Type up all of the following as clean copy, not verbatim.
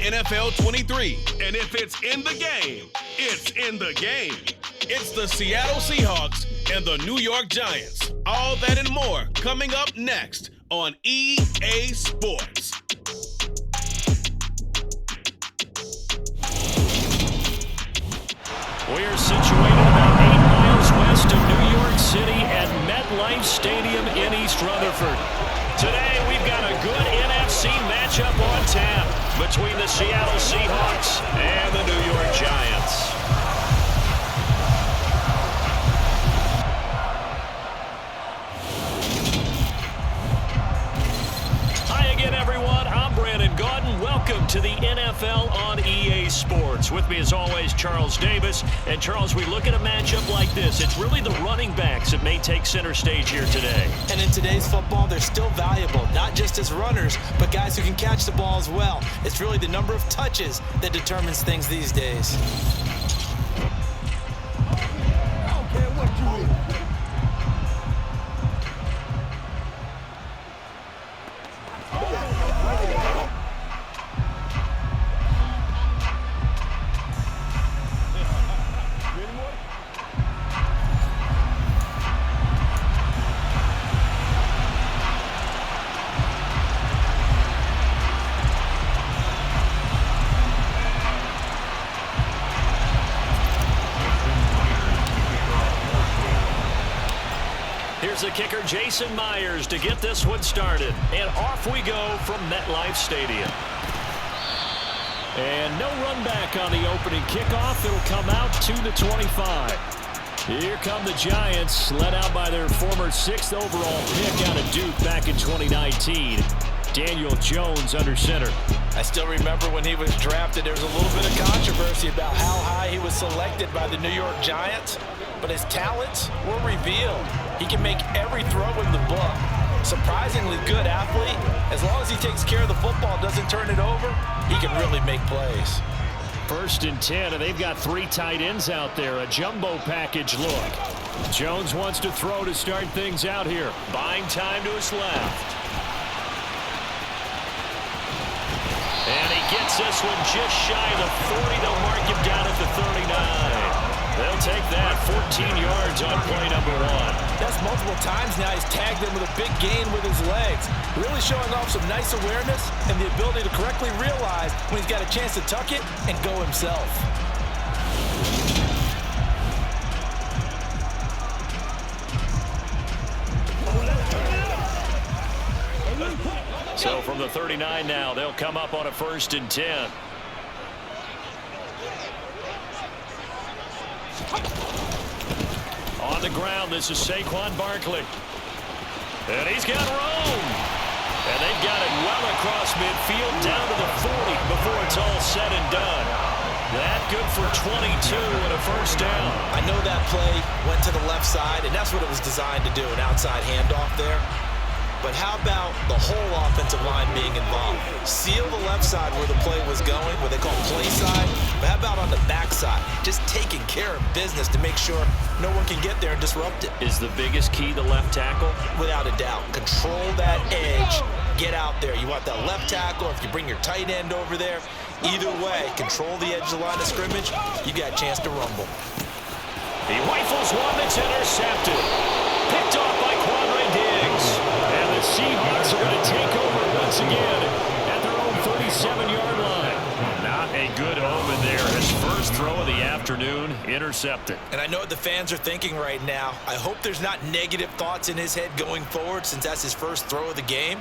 NFL 23. And if it's in the game, it's in the game. It's the Seattle Seahawks and the New York Giants. All that and more coming up next on EA Sports. We're situated about 8 miles west of New York City at MedLife Stadium in East Rutherford. Today, we've got a good NFC matchup on tap between the Seattle Seahawks and the New York Giants. Welcome to the NFL on EA Sports. With me as always, Charles Davis. And Charles, we look at a matchup like this. It's really the running backs that may take center stage here today. And in today's football, they're still valuable, not just as runners, but guys who can catch the ball as well. It's really the number of touches that determines things these days. I don't care what you do. Here's the kicker, Jason Myers, to get this one started. And off we go from MetLife Stadium. And no run back on the opening kickoff. It'll come out to the 25. Here come the Giants, led out by their former 6th overall pick out of Duke back in 2019. Daniel Jones under center. I still remember when he was drafted, there was a little bit of controversy about how high he was selected by the New York Giants, but his talents were revealed. He can make every throw in the book. Surprisingly good athlete. As long as he takes care of the football, doesn't turn it over, he can really make plays. 1st and 10, and they've got 3 tight ends out there. A jumbo package look. Jones wants to throw to start things out here. Buying time to his left. And he gets this one just shy of the 40. They'll mark him down at the 39. They'll take that 14 yards on play number 1. That's multiple times now he's tagged them with a big gain with his legs. Really showing off some nice awareness and the ability to correctly realize when he's got a chance to tuck it and go himself. So from the 39 now, they'll come up on a 1st and 10. On the ground, this is Saquon Barkley. And he's got room. And they've got it well across midfield down to the 40 before it's all said and done. That good for 22 and a 1st down. I know that play went to the left side, and that's what it was designed to do, an outside handoff there. But how about the whole offensive line being involved? Seal the left side where the play was going, what they call play side. But how about on the back side? Just taking care of business to make sure no one can get there and disrupt it. Is the biggest key the left tackle? Without a doubt. Control that edge. Get out there. You want that left tackle. If you bring your tight end over there, either way, control the edge of the line of scrimmage. You got a chance to rumble. He rifles one that's intercepted. Picked off by Quandre Diggs. And the Seahawks are going to take over once again at their own 37-yard line. Not a good omen there. His first throw of the afternoon intercepted. And I know what the fans are thinking right now. I hope there's not negative thoughts in his head going forward since that's his first throw of the game.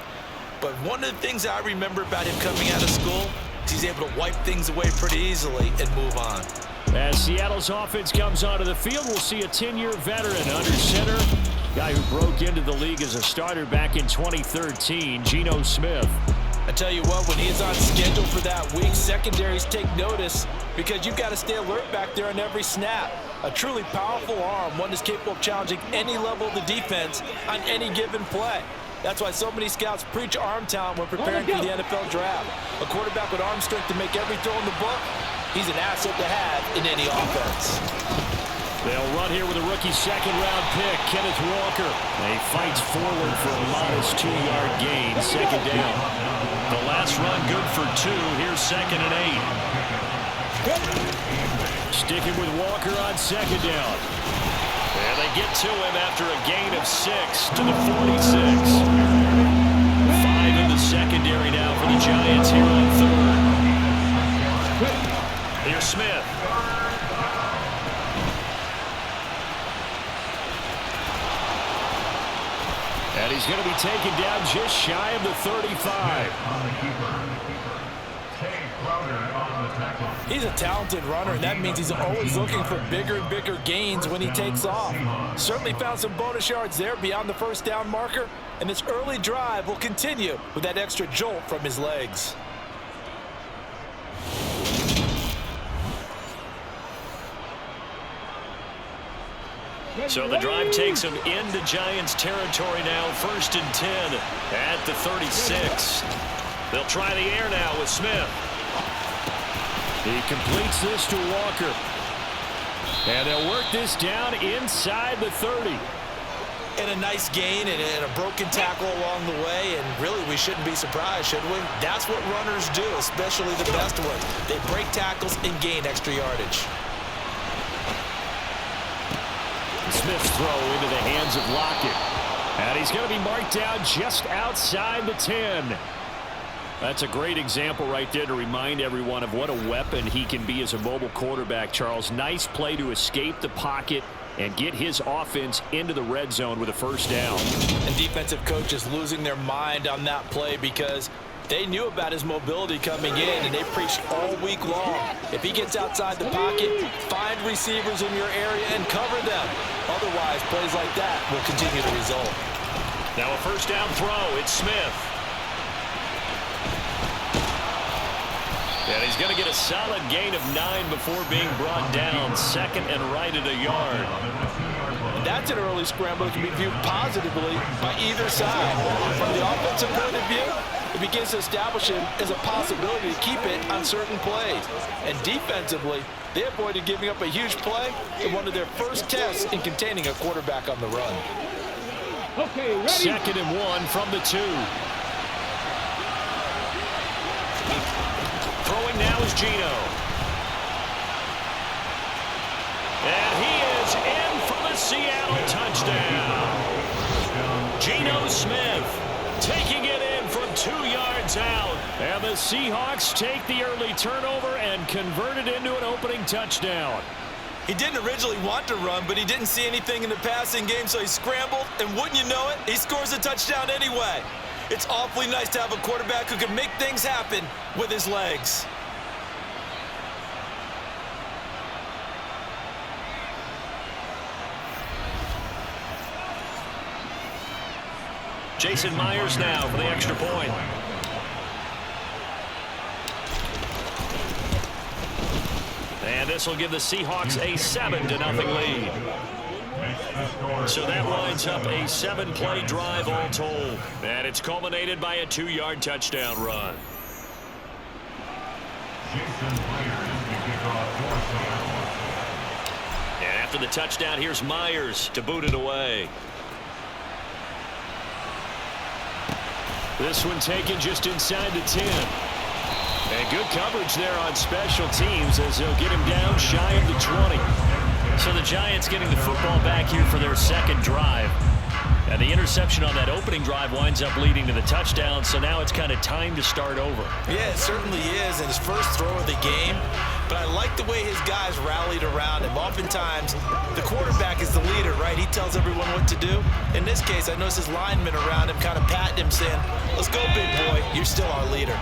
But one of the things I remember about him coming out of school is he's able to wipe things away pretty easily and move on. As Seattle's offense comes onto the field, we'll see a 10-year veteran under center. Guy who broke into the league as a starter back in 2013, Geno Smith. I tell you what, when he's on schedule for that week, secondaries take notice because you've got to stay alert back there on every snap. A truly powerful arm, one that's capable of challenging any level of the defense on any given play. That's why so many scouts preach arm talent when preparing for the NFL draft. A quarterback with arm strength to make every throw in the book, he's an asset to have in any offense. They'll run here with a rookie second-round pick, Kenneth Walker. He fights forward for a modest 2-yard gain, second down. The last run good for 2. Here's 2nd and 8. Sticking with Walker on second down. And they get to him after a gain of 6 to the 46. 5 in the secondary now for the Giants here on 3rd. Here's Smith. And he's going to be taken down just shy of the 35. He's a talented runner, and that means he's always looking for bigger and bigger gains when he takes off. Certainly found some bonus yards there beyond the first down marker, and this early drive will continue with that extra jolt from his legs. So the drive takes him into Giants territory now, 1st and 10 at the 36. They'll try the air now with Smith. He completes this to Walker. And they'll work this down inside the 30. And a nice gain and a broken tackle along the way, and really we shouldn't be surprised, should we? That's what runners do, especially the best ones. They break tackles and gain extra yardage. Smith's throw into the hands of Lockett. And he's going to be marked down just outside the 10. That's a great example right there to remind everyone of what a weapon he can be as a mobile quarterback, Charles. Nice play to escape the pocket and get his offense into the red zone with a first down. And defensive coaches losing their mind on that play because they knew about his mobility coming in, and they preached all week long. If he gets outside the pocket, find receivers in your area and cover them. Otherwise, plays like that will continue to result. Now a first down throw. It's Smith. And he's going to get a solid gain of 9 before being brought down. 2nd and right at a yard. That's an early scramble that can be viewed positively by either side. From the offensive point of view, it begins to establish him as a possibility to keep it on certain plays. And defensively, they avoided giving up a huge play in one of their first tests in containing a quarterback on the run. Okay, ready? 2nd and 1 from the 2. Throwing now is Geno. And he is in for the Seattle touchdown. Geno Smith taking it in from 2 yards out. And the Seahawks take the early turnover and convert it into an opening touchdown. He didn't originally want to run, but he didn't see anything in the passing game, so he scrambled, and wouldn't you know it, he scores a touchdown anyway. It's awfully nice to have a quarterback who can make things happen with his legs. Jason Myers now for the extra point. And this will give the Seahawks a 7-0 lead. So that winds up a 7-play drive all told. And it's culminated by a 2-yard touchdown run. And after the touchdown, here's Myers to boot it away. This one taken just inside the 10. And good coverage there on special teams as they'll get him down shy of the 20. So the Giants getting the football back here for their second drive. And the interception on that opening drive winds up leading to the touchdown, so now it's kind of time to start over. Yeah, it certainly is, and his first throw of the game. But I like the way his guys rallied around him. Oftentimes, the quarterback is the leader, right? He tells everyone what to do. In this case, I noticed his linemen around him kind of patting him, saying, "Let's go, big boy. You're still our leader."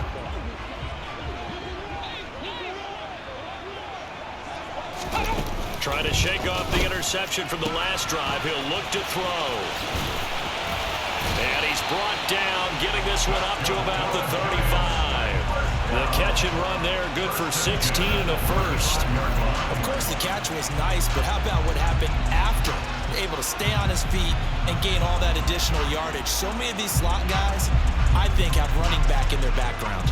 Trying to shake off the interception from the last drive. He'll look to throw. And he's brought down, getting this one up to about the 35. The catch and run there, good for 16 and a first. Of course, the catch was nice, but how about what happened after? Able to stay on his feet and gain all that additional yardage. So many of these slot guys, I think, have running back in their background.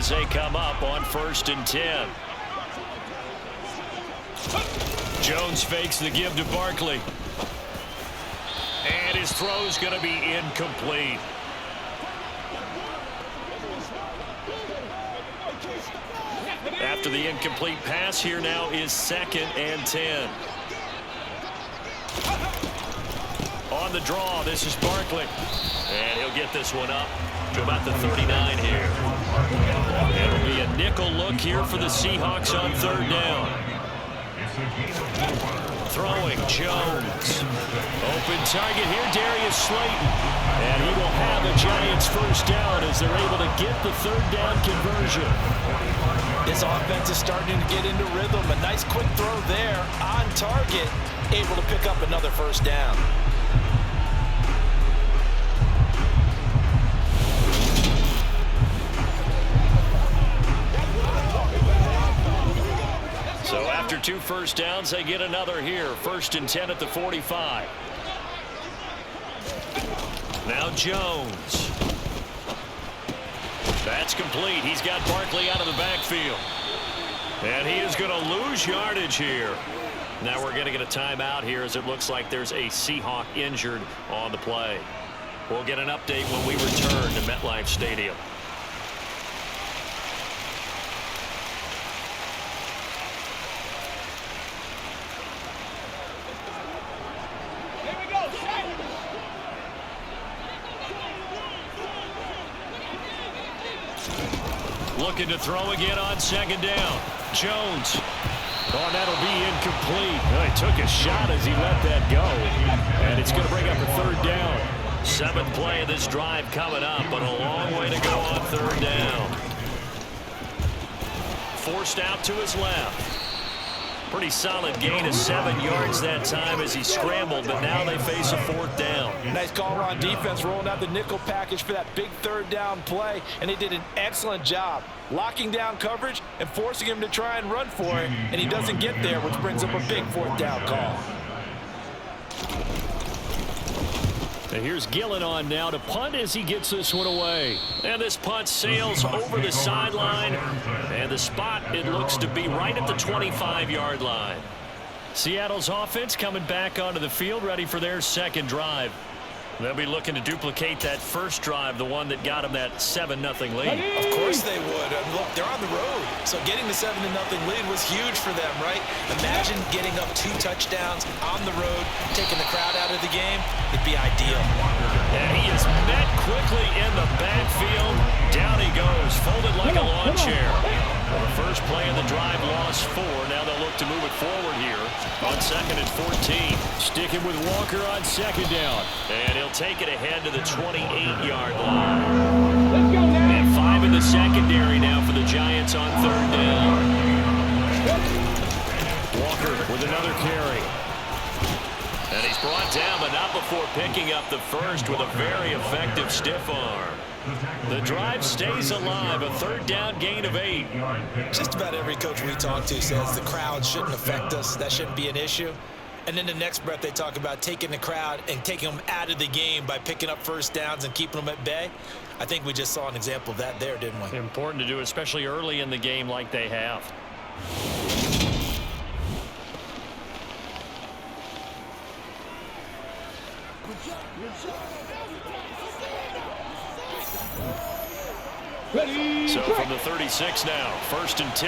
as they come up on 1st and 10. Jones fakes the give to Barkley. And his throw's going to be incomplete. After the incomplete pass, here now is 2nd and 10. On the draw, this is Barkley. And he'll get this one up to about the 39 here. It'll be a nickel look here for the Seahawks on 3rd down. Throwing Jones. Open target here, Darius Slayton. And he will have the Giants 1st down as they're able to get the 3rd down conversion. This offense is starting to get into rhythm. A nice quick throw there on target. Able to pick up another 1st down. So after 2 1st downs, they get another here. 1st and 10 at the 45. Now Jones. That's complete. He's got Barkley out of the backfield. And he is going to lose yardage here. Now we're going to get a timeout here as it looks like there's a Seahawk injured on the play. We'll get an update when we return to MetLife Stadium. Looking to throw again on 2nd down. Jones. Oh, that'll be incomplete. Well, he took a shot as he let that go. And it's going to bring up a 3rd down. 7th play of this drive coming up, but a long way to go on 3rd down. Forced out to his left. Pretty solid gain of 7 yards that time as he scrambled, but now they face a 4th down. Nice call on defense, rolling out the nickel package for that big 3rd down play, and they did an excellent job locking down coverage and forcing him to try and run for it, and he doesn't get there, which brings up a big 4th down call. And here's Gillen on now to punt as he gets this one away. And this punt sails over the sideline. And the spot, it looks to be right at the 25-yard line. Seattle's offense coming back onto the field, ready for their 2nd drive. They'll be looking to duplicate that 1st drive, the one that got them that 7-0 lead. Of course they would. Look, they're on the road, so getting the 7-0 lead was huge for them, right? Imagine getting up 2 touchdowns on the road, taking the crowd out of the game. It'd be ideal. And he is met quickly in the backfield. Down he goes, folded like a lawn chair. The first play of the drive lost 4. Now they'll look to move it forward here on 2nd and 14. Sticking with Walker on 2nd down. And he'll take it ahead to the 28-yard line. Let's go now. And 5 in the secondary now for the Giants on 3rd down. Walker with another carry. And he's brought down, but not before picking up the first with a very effective stiff arm. The drive stays alive, a 3rd down gain of 8. Just about every coach we talk to says the crowd shouldn't affect us. That shouldn't be an issue. And in the next breath, they talk about taking the crowd and taking them out of the game by picking up 1st downs and keeping them at bay. I think we just saw an example of that there, didn't we? Important to do, especially early in the game like they have. Ready. So from the 36 now, 1st and 10.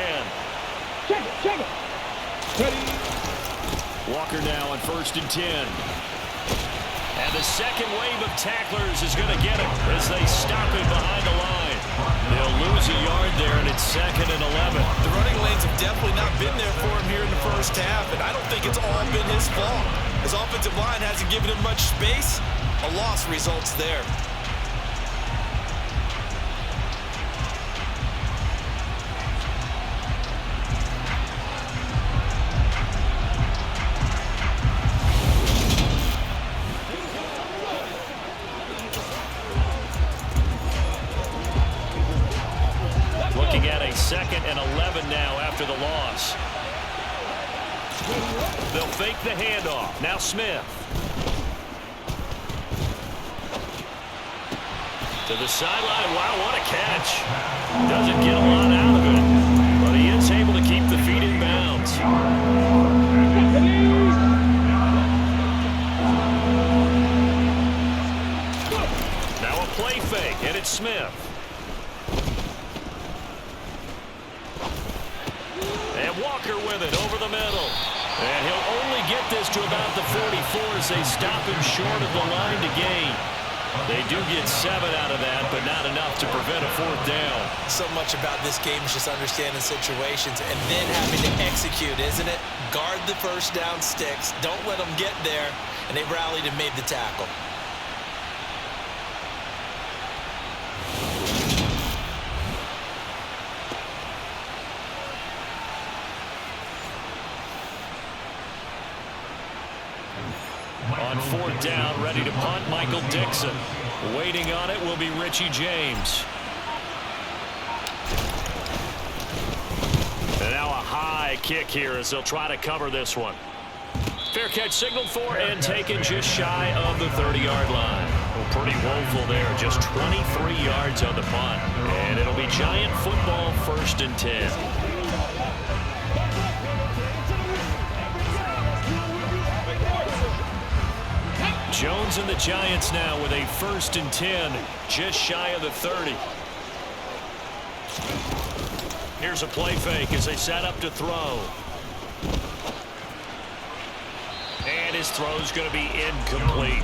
Check it. Ready. Walker now on 1st and 10. And the second wave of tacklers is going to get him as they stop him behind the line. They'll lose a yard there, and it's 2nd and 11. The running lanes have definitely not been there for him here in the 1st half, and I don't think it's all been his fault. His offensive line hasn't given him much space. A loss results there. Looking at a 2nd and 11 now after the loss. They'll fake the handoff. Now Smith. To the sideline. Wow, what a catch. Doesn't get a lot out of it, but he is able to keep the feet in bounds. Now a play fake, and it's Smith. And Walker with it over the middle. And he'll only get this to about the 44 as they stop him short of the line to gain. They do get 7 out of that, but not enough to prevent a 4th down. So much about this game is just understanding situations and then having to execute, isn't it? Guard the first down sticks. Don't let them get there. And they rallied and made the tackle. On 4th down, ready to punt, Michael Dixon. Waiting on it will be Richie James. And now a high kick here as they'll try to cover this one. Fair catch signaled for and taken just shy of the 30-yard line. Well, pretty woeful there, just 23 yards on the punt. And it'll be Giant football, 1st and 10. Jones and the Giants now with a 1st and 10, just shy of the 30. Here's a play fake as they set up to throw. And his throw's going to be incomplete.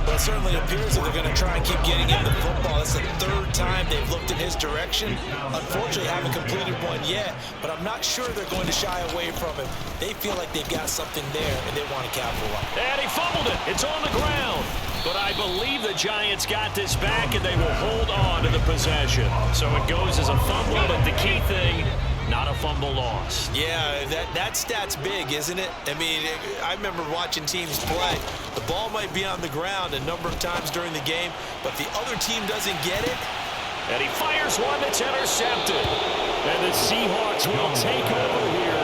Well, it certainly appears that they're going to try and keep getting him the football. That's the 3rd time they've looked in his direction. Unfortunately, haven't completed one yet, but I'm not sure they're going to shy away from him. They feel like they've got something there, and they want to capitalize. And he fumbled it. It's on the ground. But I believe the Giants got this back, and they will hold on to the possession. So it goes as a fumble, but the key thing, not a fumble loss. Yeah, that stat's big, isn't it? I mean, I remember watching teams play. The ball might be on the ground a number of times during the game, but the other team doesn't get it. And he fires one that's intercepted. And the Seahawks will take over here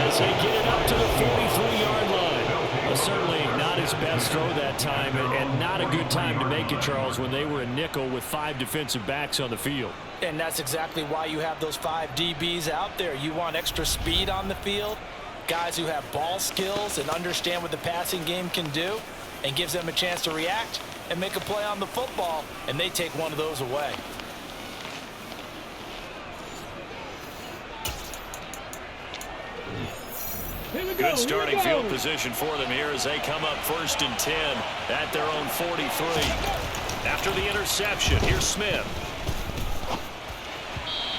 as they get it up to the 43-yard line. Well, certainly not his best throw that time, and not a good time to make it, Charles, when they were a nickel with 5 defensive backs on the field. And that's exactly why you have those 5 DBs out there. You want extra speed on the field, guys who have ball skills and understand what the passing game can do, and gives them a chance to react and make a play on the football, and they take one of those away. Good starting field position for them here as they come up 1st and 10 at their own 43. After the interception, here's Smith.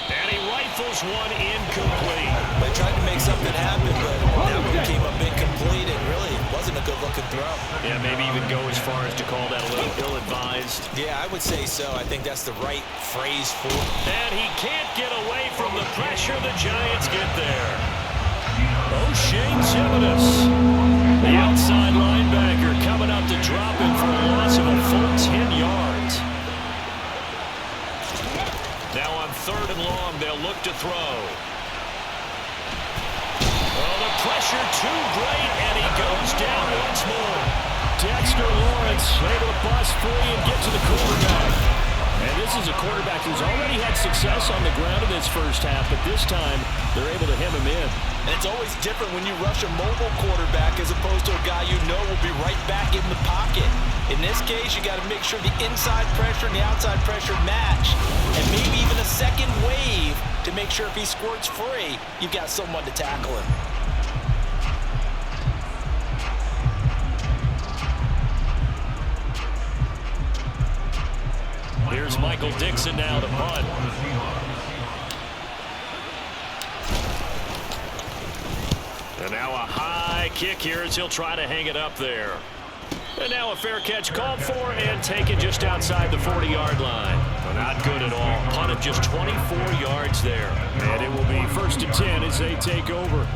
And he rifles one incomplete. They tried to make something happen, but that one came up incomplete, and really wasn't a good-looking throw. Yeah, maybe even go as far as to call that a little ill-advised. Yeah, I would say so. I think that's the right phrase for it. And he can't get away from the pressure. The Giants get there. O'Shane Zimenez, the outside linebacker, coming up to drop him for a loss of a full 10 yards. Now on 3rd and long, they'll look to throw. Oh, the pressure too great, and he goes down once more. Dexter Lawrence able to bust free and get to the quarterback. And this is a quarterback who's already had success on the ground in this first half, but this time they're able to hem him in. And it's always different when you rush a mobile quarterback as opposed to a guy you know will be right back in the pocket. In this case, you got to make sure the inside pressure and the outside pressure match, and maybe even a second wave to make sure if he squirts free, you've got someone to tackle him. Here's Michael Dixon now to punt. And now a high kick here as he'll try to hang it up there. And now a fair catch called for and taken just outside the 40-yard line. Well, not good at all. Punted just 24 yards there. And it will be 1st and 10 as they take over.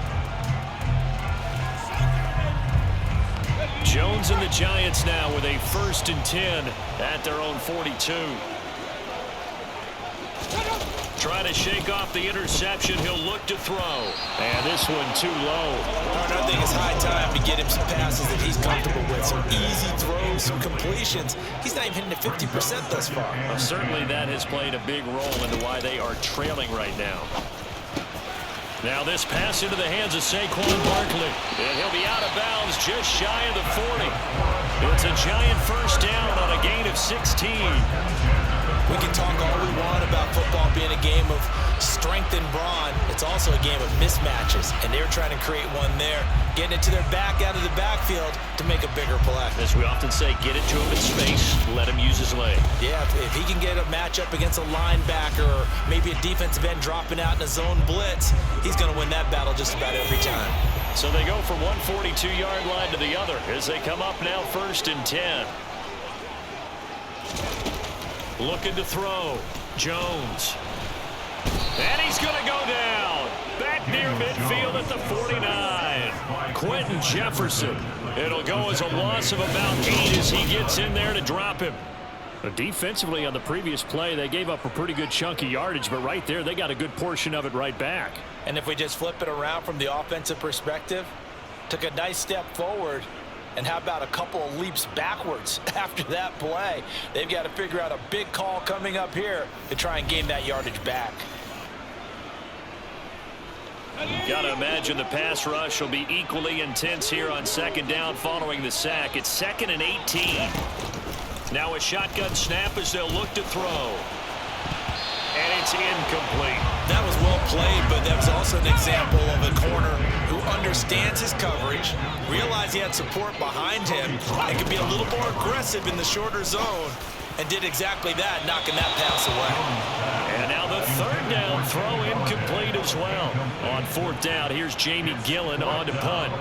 Jones and the Giants now with a 1st and 10 at their own 42. trying to shake off the interception. He'll look to throw. And this one too low. I think it's high time to get him some passes that he's comfortable with. Some easy throws, some completions. He's not even hitting at 50% thus far. Well, certainly that has played a big role into why they are trailing right now. Now this pass into the hands of Saquon Barkley. And he'll be out of bounds just shy of the 40. It's a giant first down on a gain of 16. We can talk all we want about football being a game of strength and brawn. It's also a game of mismatches, and they're trying to create one there, getting it to their back out of the backfield to make a bigger play. As we often say, get it to him in space, let him use his leg. Yeah, if he can get a matchup against a linebacker or maybe a defensive end dropping out in a zone blitz, he's going to win that battle just about every time. So they go from one 42-yard line to the other as they come up now 1st and 10. Looking to throw. Jones. And he's going to go down. Back near midfield at the 49. Quentin Jefferson. It'll go as a loss of about 8 as he gets in there to drop him. Defensively on the previous play, they gave up a pretty good chunk of yardage, but right there, they got a good portion of it right back. And if we just flip it around from the offensive perspective, took a nice step forward, and how about a couple of leaps backwards after that play? They've got to figure out a big call coming up here to try and gain that yardage back. Got to imagine the pass rush will be equally intense here on 2nd down following the sack. It's 2nd and 18. Now a shotgun snap as they'll look to throw. And it's incomplete. That was well played, but that was also an example of a corner who understands his coverage, realized he had support behind him, and could be a little more aggressive in the shorter zone, and did exactly that, knocking that pass away. And now the 3rd down throw incomplete as well. On 4th down, here's Jamie Gillen on to punt.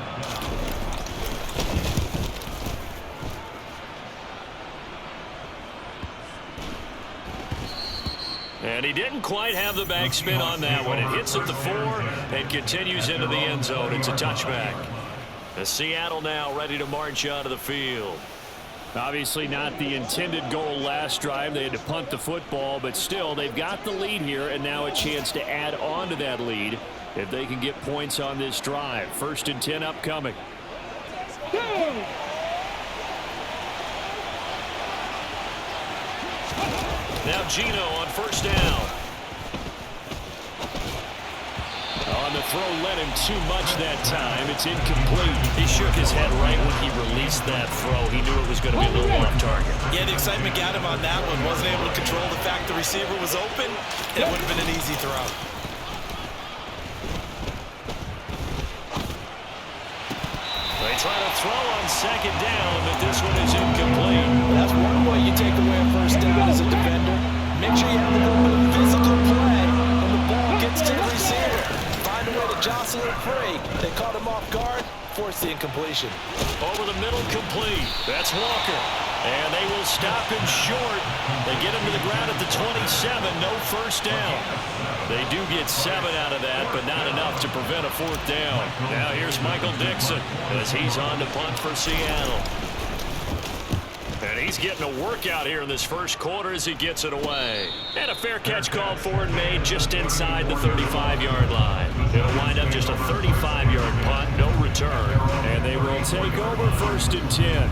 And he didn't quite have the backspin on that one. It hits at the 4 and continues into the end zone. It's a touchback. The Seattle now ready to march onto the field. Obviously not the intended goal last drive. They had to punt the football, but still they've got the lead here and now a chance to add on to that lead if they can get points on this drive. 1st and 10 upcoming. Now Geno on 1st down. On the throw, led him too much that time. It's incomplete. He shook his head right when he released that throw. He knew it was going to be a little off target. Yeah, the excitement got him on that one. Wasn't able to control the fact the receiver was open, and it would have been an easy throw. They try to throw on 2nd down, but this one is incomplete. That's one way you take away a 1st down as a defender. Make sure you have a little bit of physical play when the ball gets to the receiver. Find a way to jostle it free. They caught him off guard, forced the incompletion. Over the middle, complete. That's Walker. And they will stop him short. They get him to the ground at the 27. No 1st down. They do get 7 out of that, but not enough to prevent a 4th down. Now here's Michael Dixon as he's on to punt for Seattle. And he's getting a workout here in this 1st quarter as he gets it away. And a fair catch called for and made just inside the 35-yard line. It'll wind up just a 35-yard punt, no return. And they will take over 1st and 10.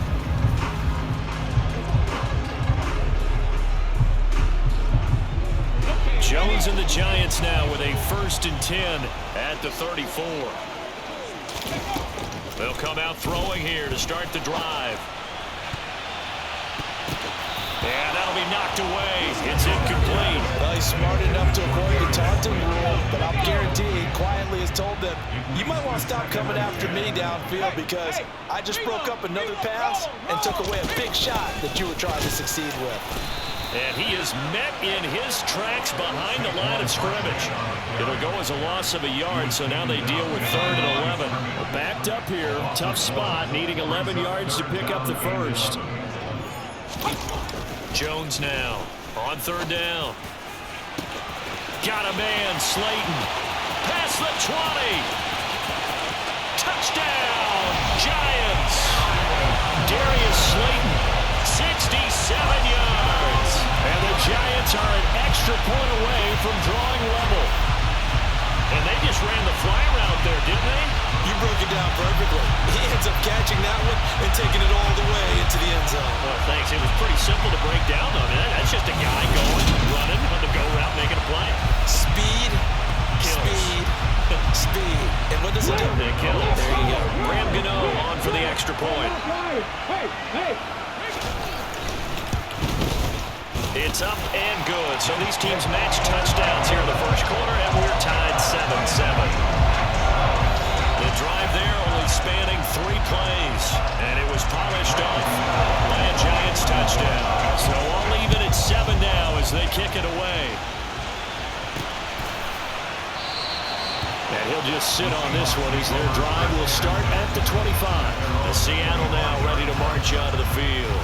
Jones and the Giants now with a 1st and 10 at the 34. They'll come out throwing here to start the drive. And that'll be knocked away. It's incomplete. Well, he's smart enough to avoid the taunting rule, but I'll guarantee he quietly has told them, you might want to stop coming after me downfield because I just broke up another pass and took away a big shot that you were trying to succeed with. And he is met in his tracks behind the line of scrimmage. It'll go as a loss of a yard, so now they deal with 3rd and 11. Backed up here, tough spot, needing 11 yards to pick up the 1st. Jones now on 3rd down. Got a man, Slayton. Past the 20. Touchdown, Giants. Darius Slayton, 67 yards. And the Giants are an extra extra point away from drawing level. And they just ran the flyer out there, didn't they? You broke it down perfectly. He ends up catching that one and taking it all the way into the end zone. Well, thanks. It was pretty simple to break down, though. That's just a guy going, running on the go route, making a play. Speed, speed, speed. And what does it do? It kills. There you go. Geno on for the extra point. Hey, hey. It's up and good. So these teams match touchdowns here in the first quarter, and we're tied 7-7. The drive there only spanning 3 plays, and it was polished off by a Giants touchdown. So all even at 7 now as they kick it away. And he'll just sit on this one as their drive will start at the 25. As Seattle now ready to march out of the field.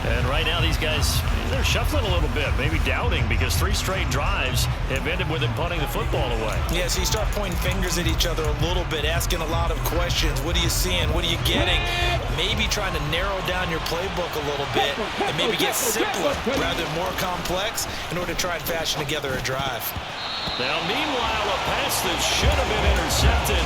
And right now these guys, they're shuffling a little bit, maybe doubting, because 3 straight drives have ended with them punting the football away. Yeah, so you start pointing fingers at each other a little bit, asking a lot of questions. What are you seeing? What are you getting? Maybe trying to narrow down your playbook a little bit and maybe get simpler rather than more complex in order to try and fashion together a drive. Now, meanwhile, a pass that should have been intercepted,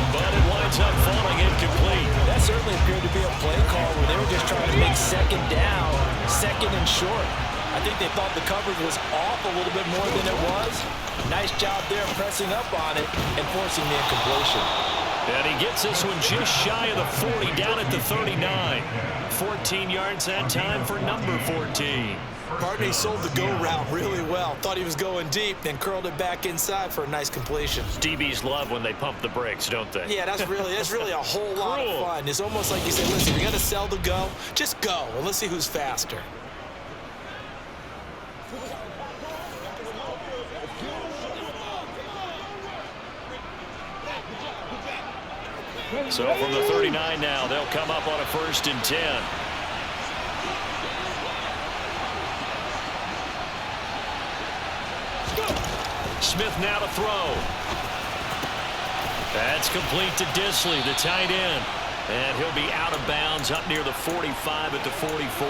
but it winds up falling incomplete. That certainly appeared to be a play call where they were just trying to make second down, second and short. I think they thought the coverage was off a little bit more than it was. Nice job there pressing up on it and forcing the incompletion. And he gets this one just shy of the 40, down at the 39. 14 yards that time for number 14. Partney sold the go route really well. Thought he was going deep, then curled it back inside for a nice completion. DBs love when they pump the brakes, don't they? Yeah, that's really a whole lot of fun. It's almost like you say, listen, you're going to sell the go, just go, and let's see who's faster. So from the 39 now, they'll come up on a 1st and 10. Smith now to throw. That's complete to Disley, the tight end. And he'll be out of bounds up near the 45 at the 44.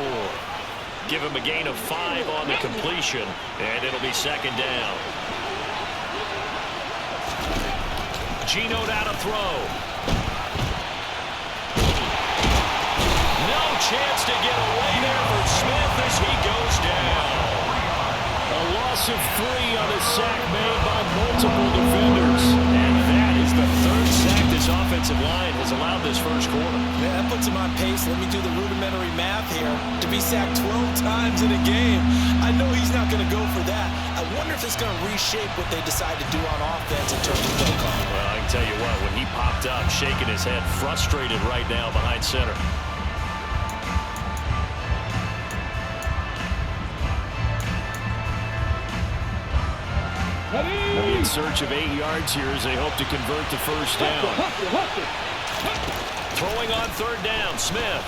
Give him a gain of 5 on the completion, and it'll be 2nd down. Geno now to throw. No chance to get away there for Smith as he goes down. A loss of 3 on the sack made by multiple defenders. And that is the 3rd sack this offensive line has allowed this first quarter. Yeah, that puts him on pace. Let me do the rudimentary math here. To be sacked 12 times in a game, I know he's not going to go for that. I wonder if it's going to reshape what they decide to do on offense in terms of play calling. Well, I can tell you what, when he popped up, shaking his head, frustrated right now behind center. In search of 8 yards here as they hope to convert the first down. Throwing on 3rd down, Smith.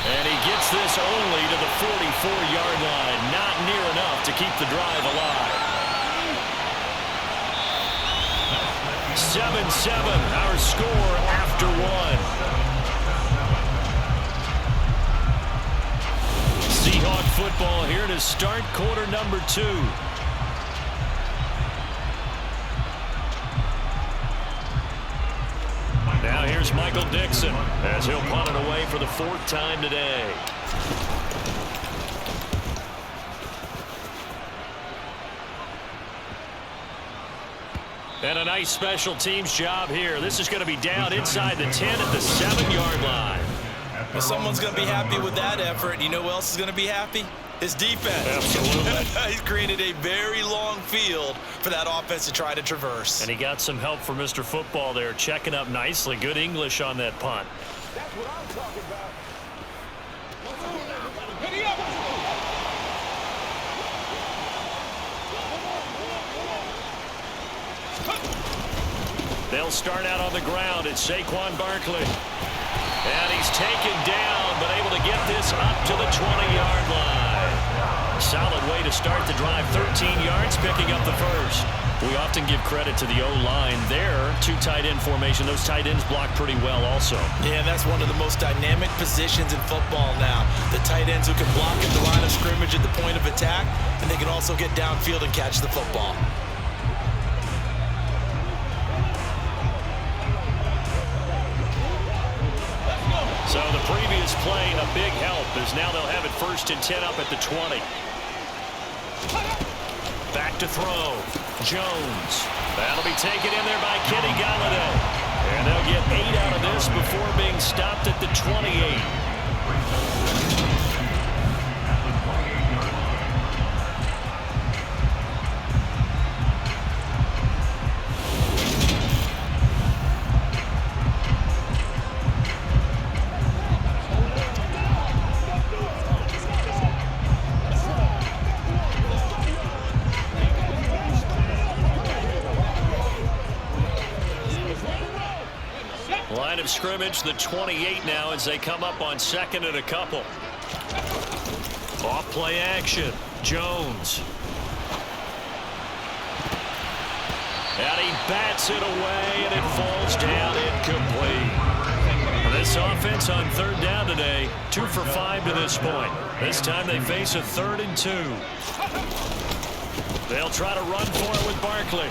And he gets this only to the 44-yard line. Not near enough to keep the drive alive. 7-7, our score after 1. Seahawk football here to start quarter number 2. Now here's Michael Dixon as he'll punt it away for the 4th time today. And a nice special teams job here. This is going to be down inside the 10 at the 7-yard line. Well, someone's going to be happy with that effort. You know who else is going to be happy? His defense. Absolutely. He's created a very long field for that offense to try to traverse. And he got some help from Mr. Football there, checking up nicely. Good English on that punt. That's what I'm talking about. They'll start out on the ground. It's Saquon Barkley. And he's taken down, but able to get this up to the 20-yard line. Solid way to start the drive. 13 yards, picking up the first. We often give credit to the O-line there. Two tight end formation. Those tight ends block pretty well also. Yeah, that's one of the most dynamic positions in football now. The tight ends who can block at the line of scrimmage at the point of attack, and they can also get downfield and catch the football. So the previous play, a big help, as now they'll have it 1st and 10 up at the 20. Back to throw. Jones. That'll be taken in there by Kenny Galladay. And they'll get 8 out of this before being stopped at the 28. Line of scrimmage, the 28 now as they come up on 2nd and a couple. Off play action. Jones. And he bats it away, and it falls down incomplete. This offense on 3rd down today, 2 for 5 to this point. This time they face a 3rd and 2. They'll try to run for it with Barkley.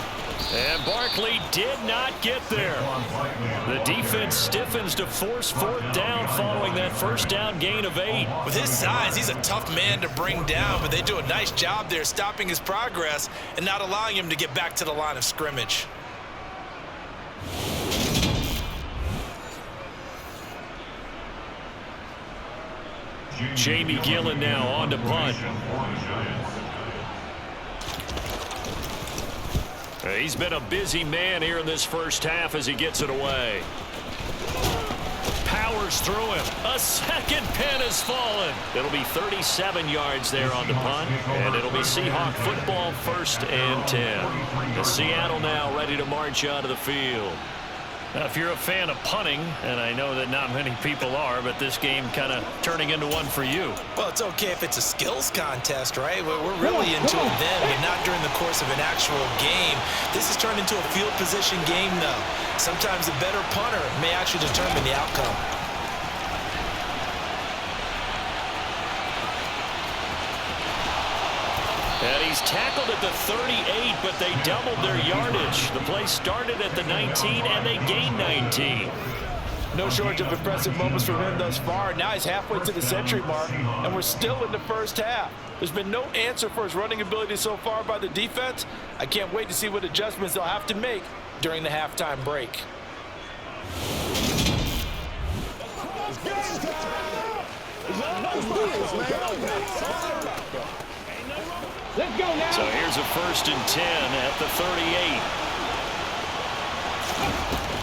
And Barkley did not get there. The defense stiffens to force 4th down following that 1st down gain of 8. With his size, he's a tough man to bring down, but they do a nice job there stopping his progress and not allowing him to get back to the line of scrimmage. Jamie Gillen now on to punt. He's been a busy man here in this 1st half as he gets it away. Powers through him. A 2nd pin has fallen. It'll be 37 yards there on the punt, and it'll be Seahawk football 1st and 10. The Seattle now ready to march out of the field. Now, if you're a fan of punting, and I know that not many people are, but this game kind of turning into one for you. Well, it's okay if it's a skills contest, right? We're really into it then, but not during the course of an actual game. This has turned into a field position game, though. Sometimes the better punter may actually determine the outcome. And he's tackled at the 38, but they doubled their yardage. The play started at the 19, and they gained 19. No shortage of impressive moments from him thus far. Now he's halfway to the century mark, and we're still in the 1st half. There's been no answer for his running ability so far by the defense. I can't wait to see what adjustments they'll have to make during the halftime break. Let's go now. So here's a 1st and 10 at the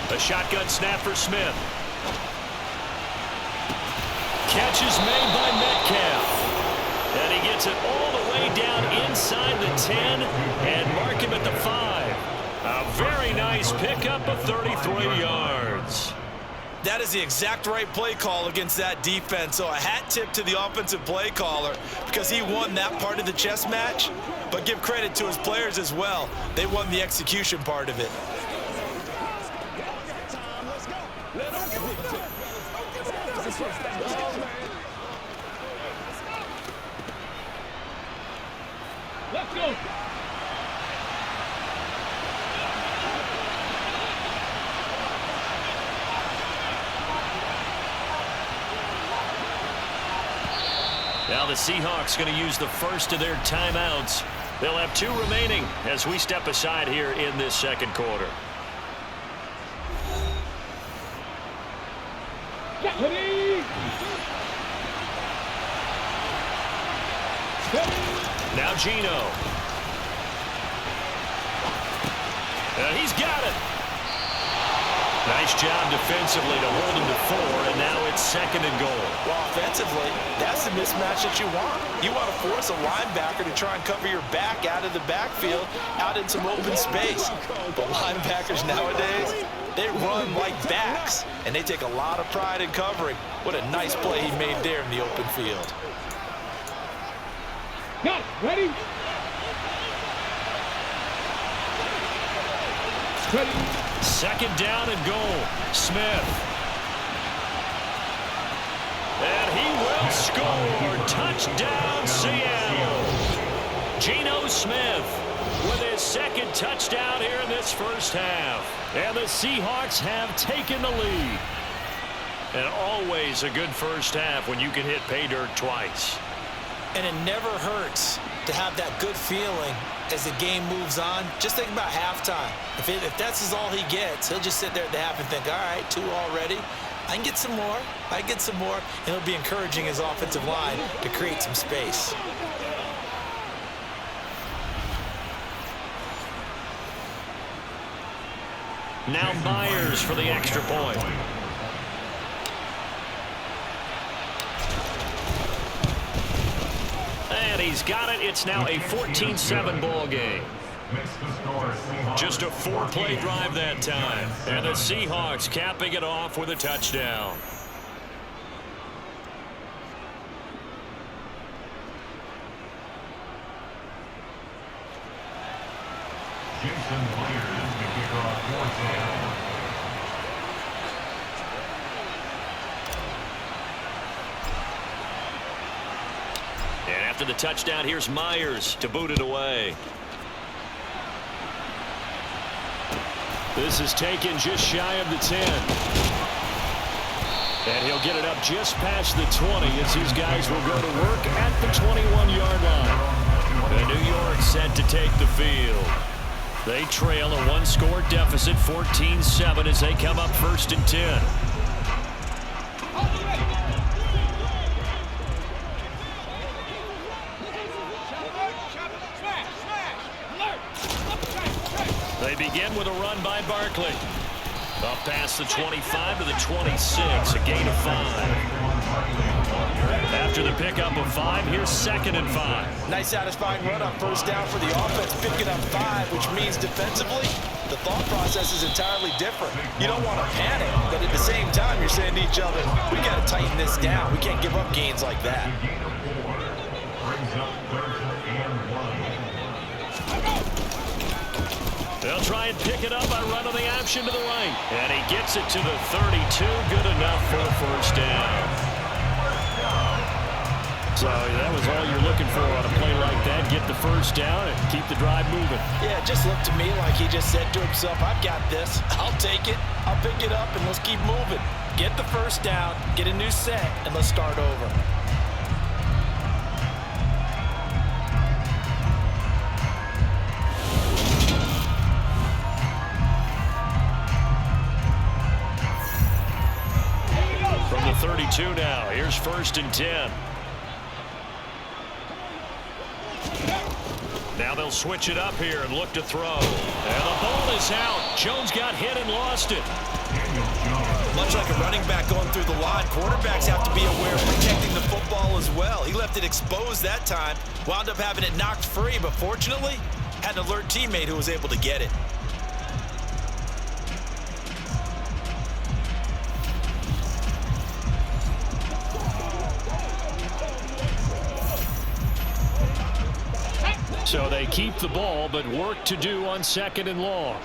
38. A shotgun snap for Smith. Catch is made by Metcalf. And he gets it all the way down inside the 10 and mark him at the 5. A very nice pickup of 33 yards. That is the exact right play call against that defense. So a hat tip to the offensive play caller because he won that part of the chess match. But give credit to his players as well. They won the execution part of it. Let's go. Now the Seahawks going to use the 1st of their timeouts. They'll have 2 remaining as we step aside here in this 2nd quarter. Get ready. Now Geno. He's got it. Nice job defensively to hold him to 4, and now it's 2nd and goal. Well, offensively, that's the mismatch that you want. You want to force a linebacker to try and cover your back out of the backfield, out in some open space. But linebackers nowadays, they run like backs, and they take a lot of pride in covering. What a nice play he made there in the open field. Got it. Ready? Ready. Second down and goal. Smith. And he will score. Touchdown, Seattle. Geno Smith with his second touchdown here in this first half. And the Seahawks have taken the lead. And always a good first half when you can hit pay dirt twice. And it never hurts to have that good feeling as the game moves on. Just think about halftime. If that's all he gets, he'll just sit there at the half and think, all right, 2 already. I can get some more. I get some more. And it'll be encouraging his offensive line to create some space. Now Myers for the extra point. And he's got it. It's now a 14-7 ball game. Just a 4-play drive that time. And the Seahawks capping it off with a touchdown. And after the touchdown, here's Myers to boot it away. This is taken just shy of the 10. And he'll get it up just past the 20 as these guys will go to work at the 21-yard line. And New York set to take the field. They trail a 1-score deficit, 14-7, as they come up 1st and 10. They begin with a run by Barkley. Up past the 25 to the 26, a gain of 5. After the pickup of 5, here's 2nd and 5. Nice satisfying run on 1st down for the offense, picking up 5, which means defensively, the thought process is entirely different. You don't want to panic, but at the same time, you're saying to each other, we got to tighten this down. We can't give up gains like that. They'll try and pick it up by running the option to the right. And he gets it to the 32. Good enough for a 1st down. So that was all you're looking for on a play like that. Get the 1st down and keep the drive moving. Yeah, it just looked to me like he just said to himself, I've got this. I'll take it. I'll pick it up, and let's keep moving. Get the 1st down, get a new set, and let's start over. From the 32 now, here's 1st and 10. Now they'll switch it up here and look to throw. And the ball is out. Jones got hit and lost it. Much like a running back going through the line, quarterbacks have to be aware of protecting the football as well. He left it exposed that time, wound up having it knocked free, but fortunately, had an alert teammate who was able to get it. So they keep the ball, but work to do on 2nd and long.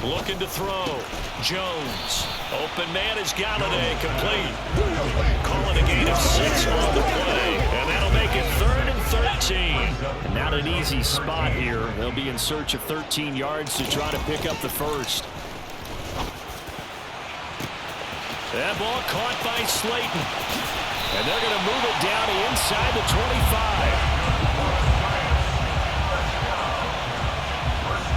Looking to throw. Jones. Open man is Galladay, complete. Calling a gain of 6 on the play. And that'll make it 3rd and 13. Not an easy spot here. They'll be in search of 13 yards to try to pick up the 1st. That ball caught by Slayton. And they're going to move it down to inside the 25.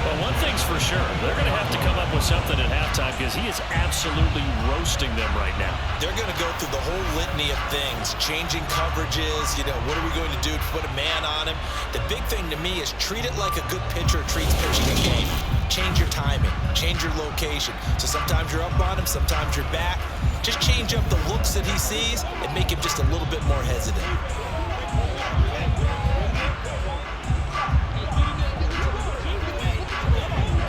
Well, one thing's for sure. They're going to have to come up with something at halftime because he is absolutely roasting them right now. They're going to go through the whole litany of things, changing coverages, what are we going to do to put a man on him? The big thing to me is treat it like a good pitcher treats pitching a game. Change your timing, change your location. So sometimes you're up on him, sometimes you're back. Just change up the looks that he sees and make him just a little bit more hesitant.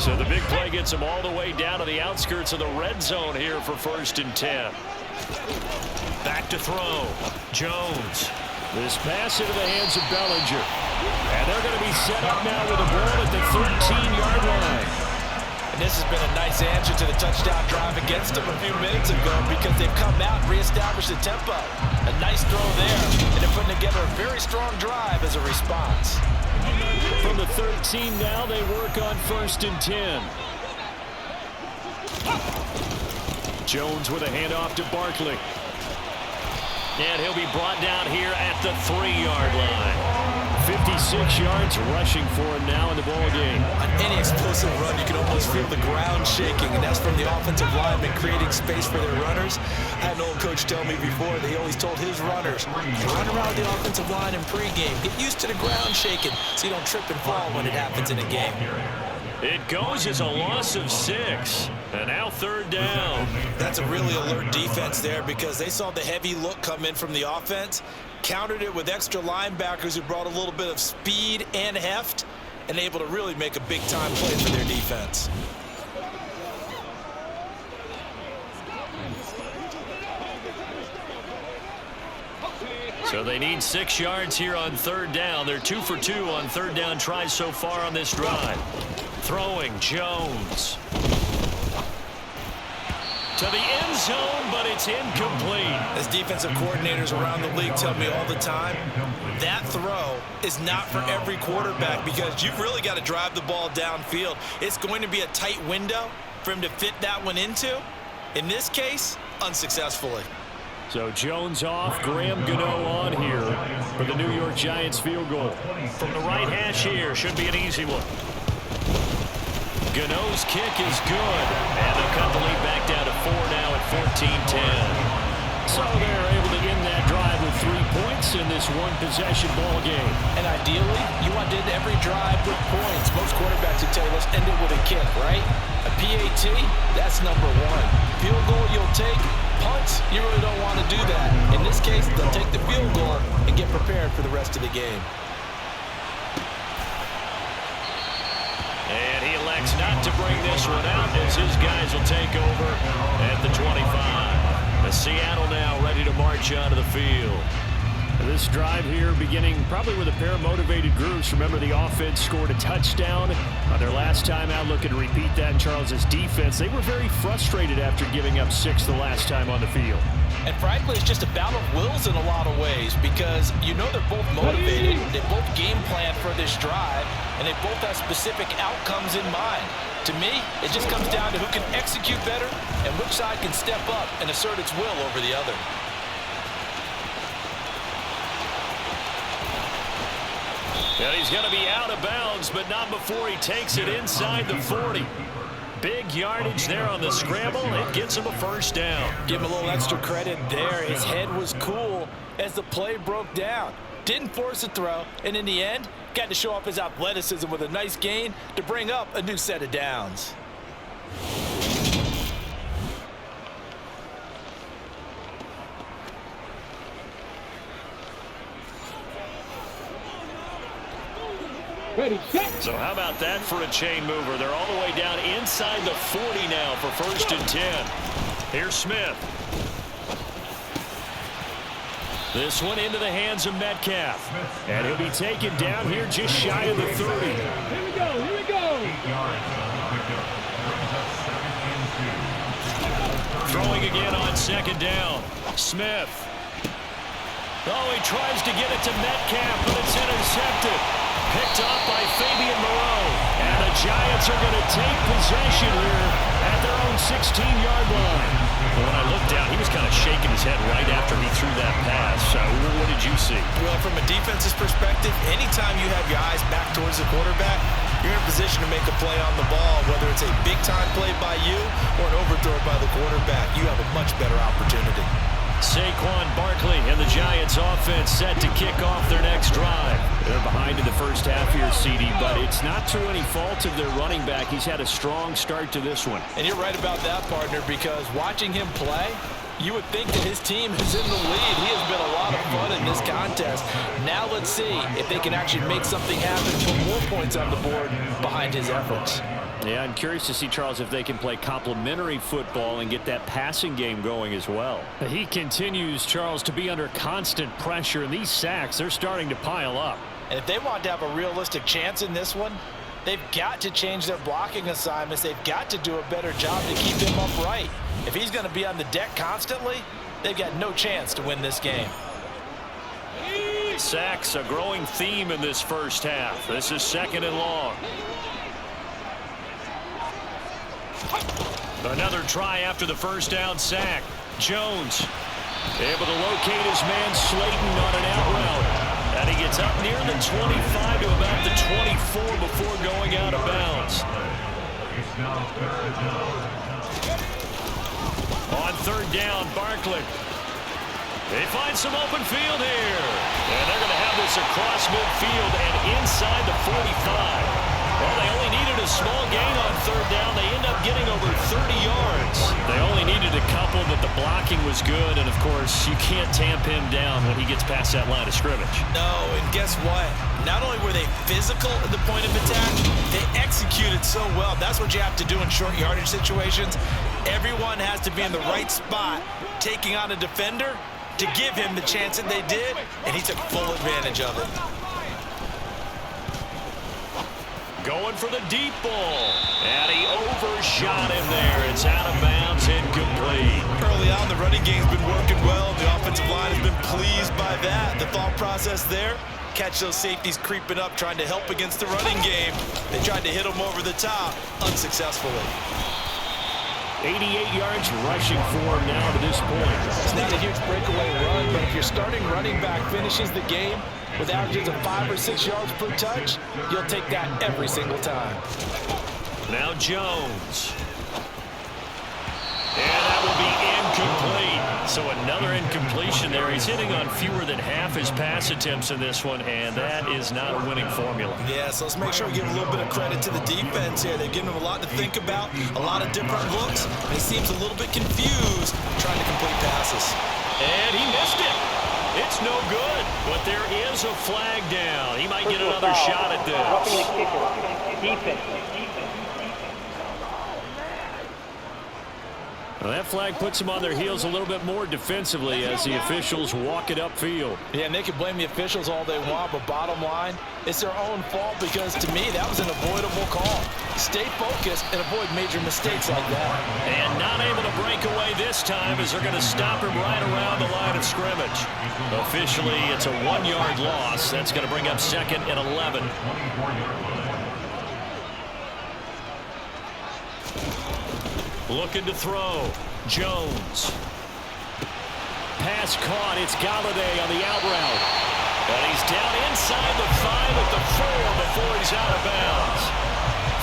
So the big play gets him all the way down to the outskirts of the red zone here for 1st and 10. Back to throw. Jones. This pass into the hands of Bellinger. And they're going to be set up now with a ball at the 13-yard line. And this has been a nice answer to the touchdown drive against them a few minutes ago because they've come out and reestablished the tempo. A nice throw there, and they're putting together a very strong drive as a response. From the 13 now, they work on 1st and 10. Jones with a handoff to Barkley. And he'll be brought down here at the 3-yard line. 56 yards rushing for him now in the ball game. On any explosive run, you can almost feel the ground shaking, and that's from the offensive linemen creating space for their runners. I had an old coach tell me before that he always told his runners, run around the offensive line in pregame. Get used to the ground shaking so you don't trip and fall when it happens in a game. It goes as a loss of 6. And now 3rd down. That's a really alert defense there because they saw the heavy look come in from the offense, countered it with extra linebackers who brought a little bit of speed and heft, and able to really make a big-time play for their defense. So they need 6 yards here on 3rd down. They're 2 for 2 on 3rd down tries so far on this drive. Throwing Jones. To the end zone, but it's incomplete. As defensive coordinators around the league tell me all the time, that throw is not for every quarterback because you've really got to drive the ball downfield. It's going to be a tight window for him to fit that one into. In this case, unsuccessfully. So Jones off, Geno on here for the New York Giants field goal. From the right hash here, should be an easy one. Geno's kick is good, and they'll cut the lead back down to 4 now at 14-10. So they're able to end that drive with 3 points in this one-possession ball game. And ideally, you want to end every drive with points. Most quarterbacks would tell you, let's end it with a kick, right? A PAT, that's number 1. Field goal you'll take. Punts, you really don't want to do that. In this case, they'll take the field goal and get prepared for the rest of the game. And he elects not to bring this one out as his guys will take over at the 25. Seattle now ready to march onto the field. This drive here beginning probably with a pair of motivated groups. Remember, the offense scored a touchdown on their last time out. Looking to repeat that in Charles's defense. They were very frustrated after giving up 6 the last time on the field. And frankly, it's just a battle of wills in a lot of ways because you know they're both motivated, they both game plan for this drive, and they both have specific outcomes in mind. To me, it just comes down to who can execute better and which side can step up and assert its will over the other. And he's going to be out of bounds, but not before he takes it inside the 40. Big yardage there on the scramble. It gets him a 1st down. Give him a little extra credit there. His head was cool as the play broke down. Didn't force a throw, and in the end, got to show off his athleticism with a nice gain to bring up a new set of downs. Ready, set. So how about that for a chain mover? They're all the way down inside the 40 now for 1st and 10. Here's Smith. This one into the hands of Metcalf. And he'll be taken down here just shy of the 30. Here we go, here we go. Throwing again on 2nd down. Smith. Oh, he tries to get it to Metcalf, but it's intercepted. Picked off by Fabian Moreau. And the Giants are going to take possession here at their own 16-yard line. Well, when I looked down, he was kind of shaking his head right after he threw that pass. So what did you see? Well, from a defense's perspective, anytime you have your eyes back towards the quarterback, you're in a position to make a play on the ball, whether it's a big-time play by you or an overthrow by the quarterback. You have a much better opportunity. Saquon Barkley and the Giants offense set to kick off their next drive. They're behind in the first half here, CD, but it's not through any fault of their running back. He's had a strong start to this one. And you're right about that, partner, because watching him play, you would think that his team is in the lead. He has been a lot of fun in this contest. Now let's see if they can actually make something happen, put more points on the board behind his efforts. Yeah, I'm curious to see, Charles, if they can play complementary football and get that passing game going as well. He continues, Charles, to be under constant pressure, and these sacks, they're starting to pile up. And if they want to have a realistic chance in this one, they've got to change their blocking assignments. They've got to do a better job to keep him upright. If he's going to be on the deck constantly, they've got no chance to win this game. Sacks, a growing theme in this first half. This is 2nd and long. Another try after the first down sack. Jones able to locate his man Slayton on an out route. And he gets up near the 25 to about the 24 before going out of bounds. On 3rd down, Barkley. They find some open field here. And they're going to have this across midfield and inside the 45. Well, they only needed a small gain on 3rd down. They end up getting over 30 yards. They only needed a couple, but the blocking was good. And, of course, you can't tamp him down when he gets past that line of scrimmage. No, and guess what? Not only were they physical at the point of attack, they executed so well. That's what you have to do in short yardage situations. Everyone has to be in the right spot, taking on a defender to give him the chance that they did, and he took full advantage of it. Going for the deep ball. And he overshot him there. It's out of bounds, incomplete. Early on, the running game's been working well. The offensive line has been pleased by that. The thought process there, catch those safeties creeping up, trying to help against the running game. They tried to hit him over the top, unsuccessfully. 88 yards rushing for him now to this point. It's not a huge breakaway run, but if your starting running back finishes the game with averages of 5 or 6 yards per touch, you'll take that every single time. Now Jones. And that will be incomplete. So another incompletion there. He's hitting on fewer than half his pass attempts in this one, and that is not a winning formula. Yeah, so let's make sure we give a little bit of credit to the defense here. They've given him a lot to think about, a lot of different looks, and he seems a little bit confused trying to complete passes. And he missed it. It's no good, but there is a flag down. He might get another shot at this. Well, that flag puts them on their heels a little bit more defensively as the officials walk it upfield. Yeah, and they can blame the officials all they want, but bottom line, it's their own fault because, to me, that was an avoidable call. Stay focused and avoid major mistakes like that. And not able to break away this time as they're going to stop him right around the line of scrimmage. Officially, it's a 1-yard loss. That's going to bring up 2nd and 11. Looking to throw. Jones. Pass caught. It's Galladay on the out route. And he's down inside the 5 at the 4 before he's out of bounds.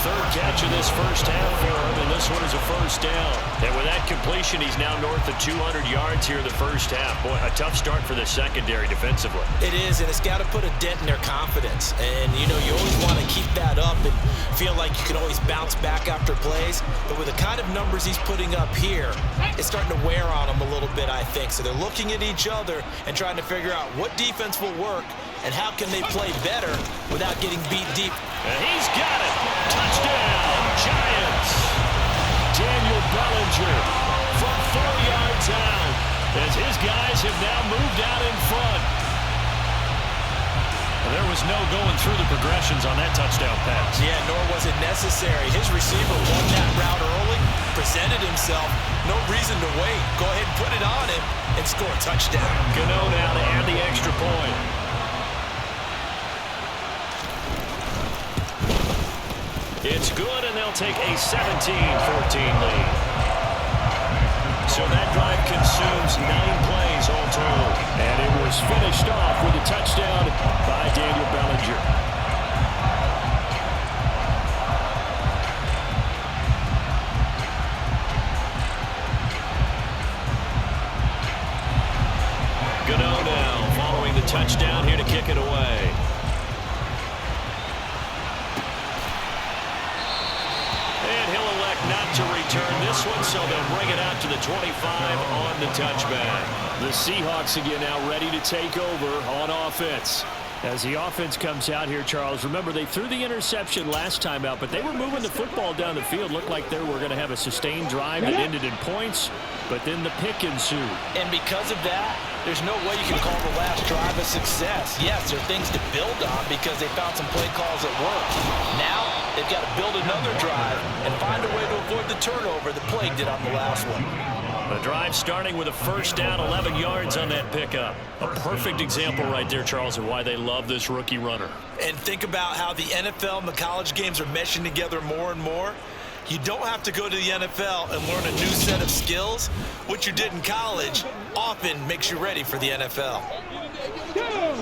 3rd catch of this first half for him, and this one is a first down. And with that completion, he's now north of 200 yards here in the first half. Boy, a tough start for the secondary defensively. It is, and it's got to put a dent in their confidence. And, you know, you always want to keep that up and feel like you can always bounce back after plays. But with the kind of numbers he's putting up here, it's starting to wear on them a little bit, I think. So they're looking at each other and trying to figure out what defense will work and how can they play better without getting beat deep. And he's got it. Touchdown, Giants. Daniel Bellinger from 4 yards out as his guys have now moved out in front. There was no going through the progressions on that touchdown pass. Yeah, nor was it necessary. His receiver won that route early, presented himself. No reason to wait. Go ahead and put it on him and score a touchdown. Geno now to add the extra point. It's good, and they'll take a 17-14 lead. So that drive consumes 9 plays all told. And it was finished off with a touchdown by Daniel Bellinger. Geno now following the touchdown here to kick it away. to return this one, so they'll bring it out to the 25 on the touchback. The Seahawks again now ready to take over on offense. As the offense comes out here, Charles, remember they threw the interception last time out, but they were moving the football down the field. Looked like they were going to have a sustained drive that ended in points, but then the pick ensued. And because of that, there's no way you can call the last drive a success. Yes, there are things to build on because they found some play calls that work. Now, they've got to build another drive and find a way to avoid the turnover the Plague did on the last one. The drive starting with a first down, 11 yards on that pickup. A perfect example right there, Charles, of why they love this rookie runner. And think about how the NFL and the college games are meshing together more and more. You don't have to go to the NFL and learn a new set of skills. What you did in college often makes you ready for the NFL.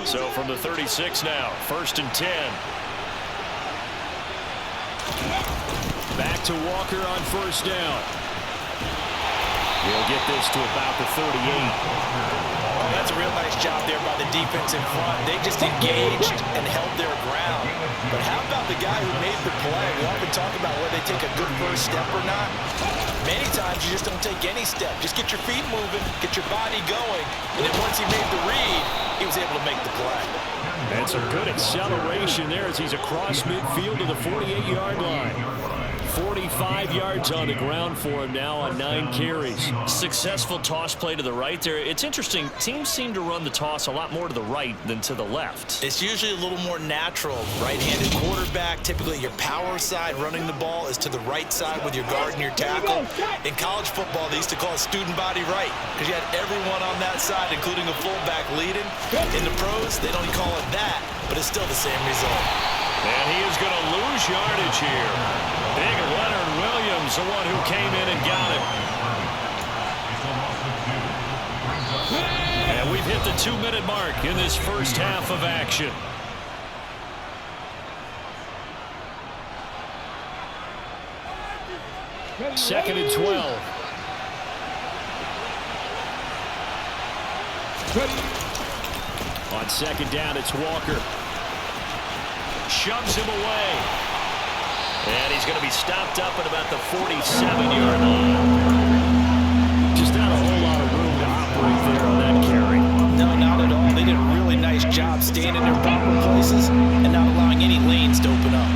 So from the 36 now, 1st and 10. Back to Walker on first down. He'll get this to about the 38. Oh, that's a real nice job there by the defense in front. They just engaged and held their ground. But how about the guy who made the play? We often talk about whether they take a good first step or not. Many times you just don't take any step. Just get your feet moving, get your body going. And then once he made the read, he was able to make the play. And some good acceleration there as he's across midfield to the 48-yard line. 45 yards on the ground for him now on 9 carries. Successful toss play to the right there. It's interesting. Teams seem to run the toss a lot more to the right than to the left. It's usually a little more natural. Right-handed quarterback, typically your power side running the ball is to the right side with your guard and your tackle. In college football, they used to call it student body right because you had everyone on that side, including a fullback leading. In the pros, they don't call it that, but it's still the same result. And he is going to lose yardage here. Big Leonard Williams, the one who came in and got it. And we've hit the 2-minute mark in this first half of action. Second and 12. On second down, it's Walker. Shoves him away. And he's going to be stopped up at about the 47-yard line. Just not a whole lot of room to operate there on that carry. No, not at all. They did a really nice job staying in their proper places and not allowing any lanes to open up.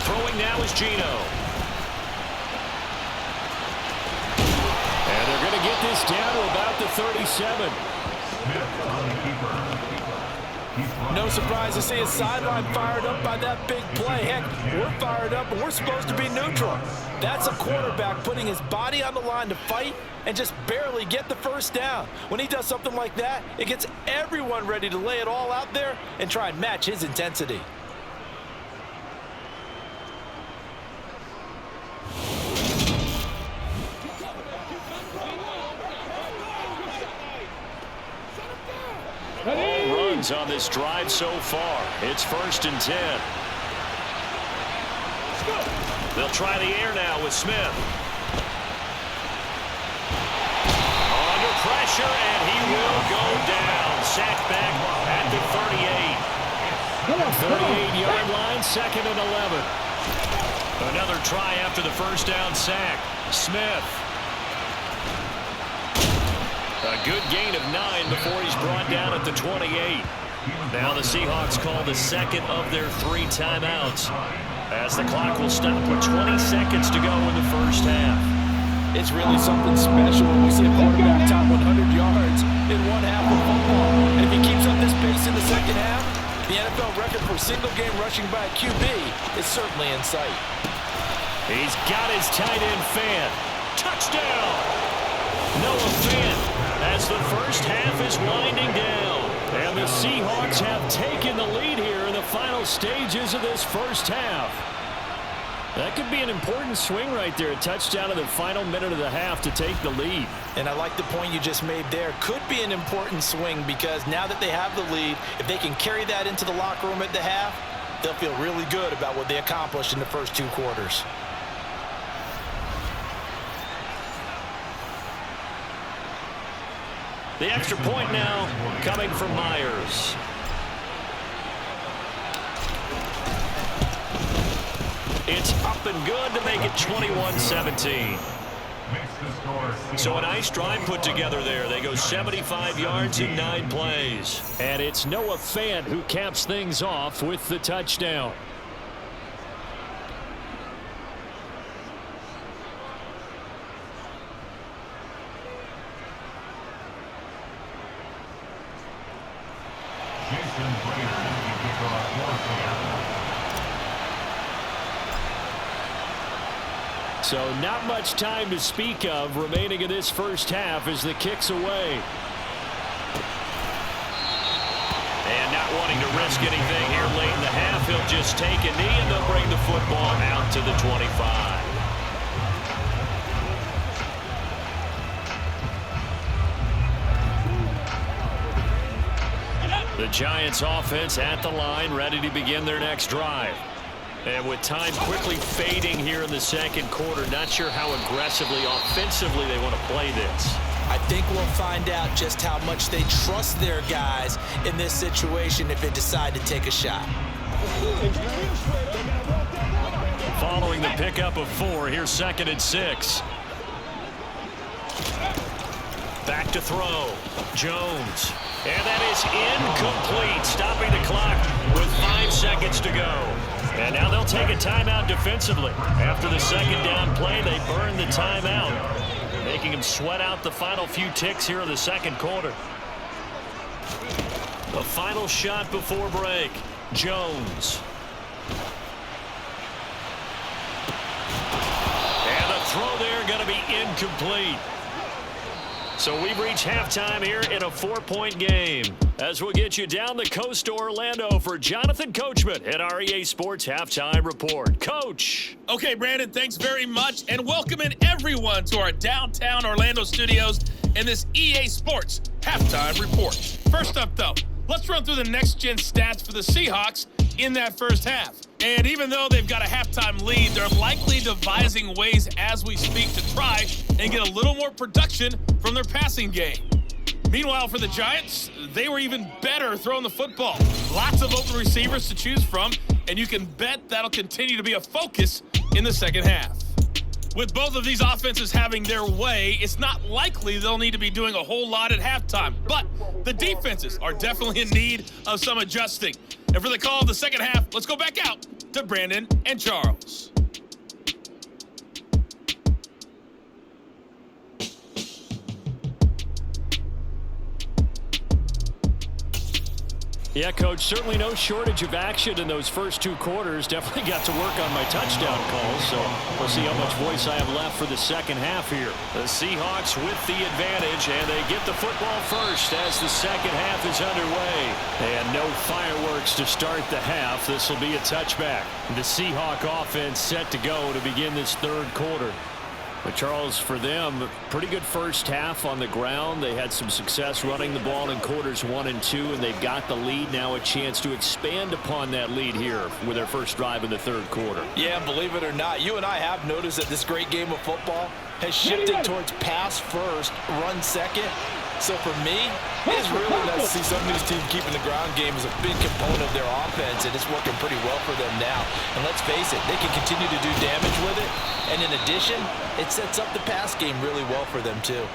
Throwing now is Geno. And they're going to get this down to about the 37. No surprise to see his sideline fired up by that big play. Heck, we're fired up and we're supposed to be neutral. That's a quarterback putting his body on the line to fight and just barely get the first down. When he does something like that, it gets everyone ready to lay it all out there and try and match his intensity. All runs on this drive so far. It's 1st and 10. They'll try the air now with Smith. Under pressure, and he will go down. Sacked back at the 38. 38-yard line, 2nd and 11. Another try after the first down sack. Smith. A good gain of 9 before he's brought down at the 28. Now the Seahawks call the second of their 3 timeouts as the clock will stop with 20 seconds to go in the first half. It's really something special when we see a quarterback top 100 yards in one half of football. And if he keeps up this pace in the second half, the NFL record for single-game rushing by a QB is certainly in sight. He's got his tight end fan. Touchdown! Noah Fant as the first half is winding down. And the Seahawks have taken the lead here in the final stages of this first half. That could be an important swing right there. A touchdown in the final minute of the half to take the lead. And I like the point you just made there. Could be an important swing because now that they have the lead, if they can carry that into the locker room at the half, they'll feel really good about what they accomplished in the first 2 quarters. The extra point now coming from Myers. It's up and good to make it 21-17. So a nice drive put together there. They go 75 yards in 9 plays. And it's Noah Fant who caps things off with the touchdown. So not much time to speak of remaining in this first half as the kick's away. And not wanting to risk anything here late in the half, he'll just take a knee and they'll bring the football out to the 25. The Giants offense at the line, ready to begin their next drive. And with time quickly fading here in the second quarter, not sure how aggressively, offensively they want to play this. I think we'll find out just how much they trust their guys in this situation if they decide to take a shot. Following the pickup of 4, here's 2nd and 6. Back to throw. Jones. And that is incomplete, stopping the clock with 5 seconds to go. And now they'll take a timeout defensively. After the second down play, they burn the timeout, making them sweat out the final few ticks here in the second quarter. The final shot before break. Jones. And the throw there going to be incomplete. So we've reached halftime here in a 4-point game. As we'll get you down the coast to Orlando for Jonathan Coachman at our EA Sports Halftime Report. Coach. Okay, Brandon, thanks very much. And welcoming everyone to our downtown Orlando studios in this EA Sports Halftime Report. First up, though, let's run through the next-gen stats for the Seahawks in that first half. And even though they've got a halftime lead, they're likely devising ways as we speak to try and get a little more production from their passing game. Meanwhile, for the Giants, they were even better throwing the football. Lots of open receivers to choose from, and you can bet that'll continue to be a focus in the second half. With both of these offenses having their way, it's not likely they'll need to be doing a whole lot at halftime. But the defenses are definitely in need of some adjusting. And for the call of the second half, let's go back out to Brandon and Charles. Yeah, Coach, certainly no shortage of action in those first 2 quarters. Definitely got to work on my touchdown calls, so we'll see how much voice I have left for the second half here. The Seahawks with the advantage, and they get the football first as the second half is underway. And no fireworks to start the half. This will be a touchback. The Seahawk offense set to go to begin this third quarter. But, Charles, for them, pretty good first half on the ground. They had some success running the ball in quarters 1 and 2, and they've got the lead. Now a chance to expand upon that lead here with their first drive in the third quarter. Yeah, believe it or not, you and I have noticed that this great game of football has shifted towards pass first, run second. So for me, it's really nice to see some of these teams keeping the ground game as a big component of their offense, and it's working pretty well for them now. And let's face it, they can continue to do damage with it. And in addition, it sets up the pass game really well for them too.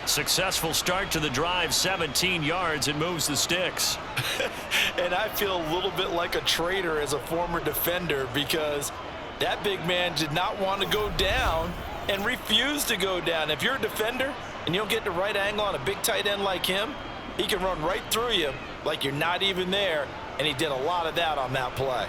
Successful start to the drive, 17 yards, and moves the sticks. And I feel a little bit like a traitor as a former defender because that big man did not want to go down and refused to go down. If you're a defender and you don't get the right angle on a big tight end like him, he can run right through you like you're not even there, and he did a lot of that on that play.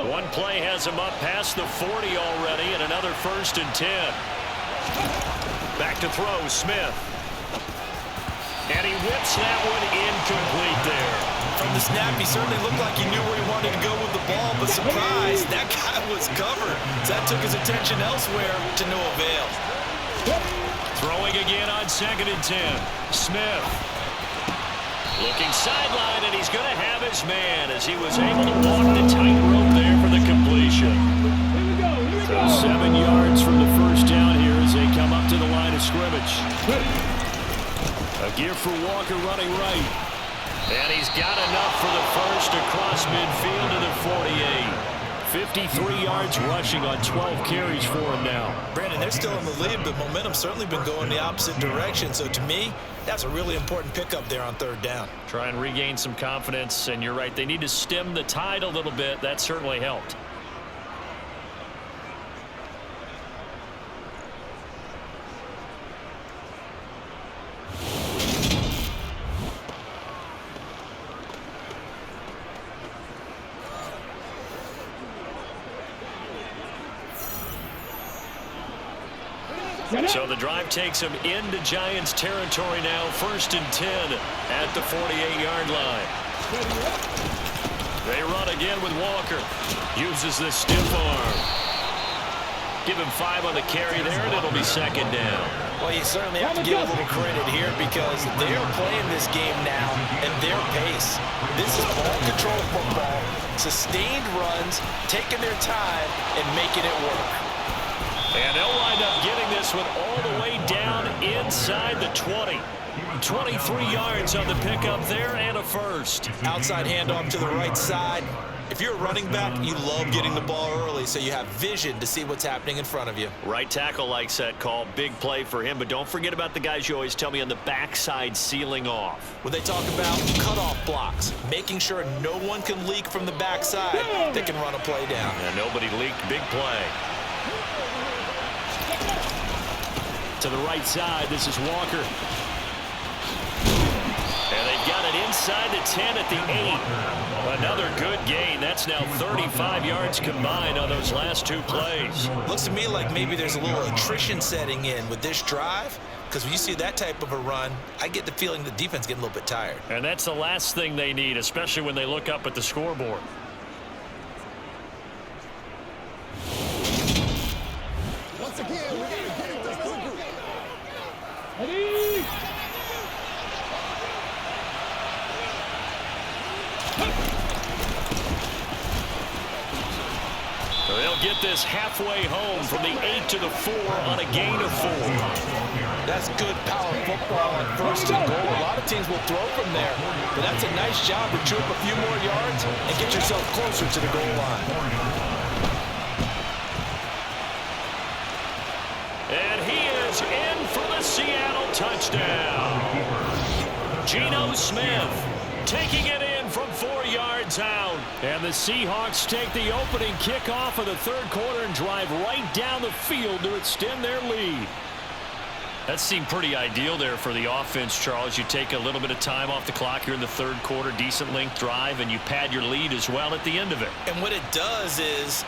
One play has him up past the 40 already, and another 1st and 10. Back to throw, Smith. And he whips that one incomplete there. From the snap, he certainly looked like he knew where he wanted to go with the ball, but surprise, that guy was covered. So that took his attention elsewhere to no avail. Throwing again on 2nd and 10. Smith. Looking sideline, and he's going to have his man as he was able to walk the tightrope there for the completion. Here we go. Here we So go. 7 yards from the first down here as they come up to the line of scrimmage. A give for Walker running right. And he's got enough for the first across midfield to the 48. 53 yards rushing on 12 carries for him now. Brandon, they're still in the lead, but momentum's certainly been going the opposite direction. So to me, that's a really important pickup there on third down. Try and regain some confidence, and you're right. They need to stem the tide a little bit. That certainly helped. So the drive takes him into Giants territory now. 1st and 10 at the 48-yard line. They run again with Walker. Uses the stiff arm. Give him 5 on the carry there, and it'll be 2nd down. Well, you certainly have to give a little credit here because they're playing this game now at their pace. This is ball control football, sustained runs, taking their time, and making it work. And they'll wind up getting this one all the way down inside the 20. 23 yards on the pickup there and a first. Outside handoff to the right side. If you're a running back, you love getting the ball early so you have vision to see what's happening in front of you. Right tackle likes that call. Big play for him. But don't forget about the guys you always tell me on the backside sealing off. When they talk about cutoff blocks, making sure no one can leak from the backside that can run a play down. And nobody leaked. Big play. To the right side, this is Walker. And they've got it inside the 10 at the 8. Another good gain. That's now 35 yards combined on those last 2 plays. Looks to me like maybe there's a little attrition setting in with this drive, because when you see that type of a run, I get the feeling the defense getting a little bit tired. And that's the last thing they need, especially when they look up at the scoreboard. Once again, we got to get it this group. Ready? They'll get this halfway home from the 8 to the 4 on a gain of 4. That's good power football on 1st and goal. A lot of teams will throw from there, but that's a nice job to chew up a few more yards and get yourself closer to the goal line. And he is in for the Seattle touchdown. Geno Smith taking it in from 4 yards out. And the Seahawks take the opening kickoff of the 3rd quarter and drive right down the field to extend their lead. That seemed pretty ideal there for the offense, Charles. You take a little bit of time off the clock here in the 3rd quarter, decent length drive, and you pad your lead as well at the end of it. And what it does is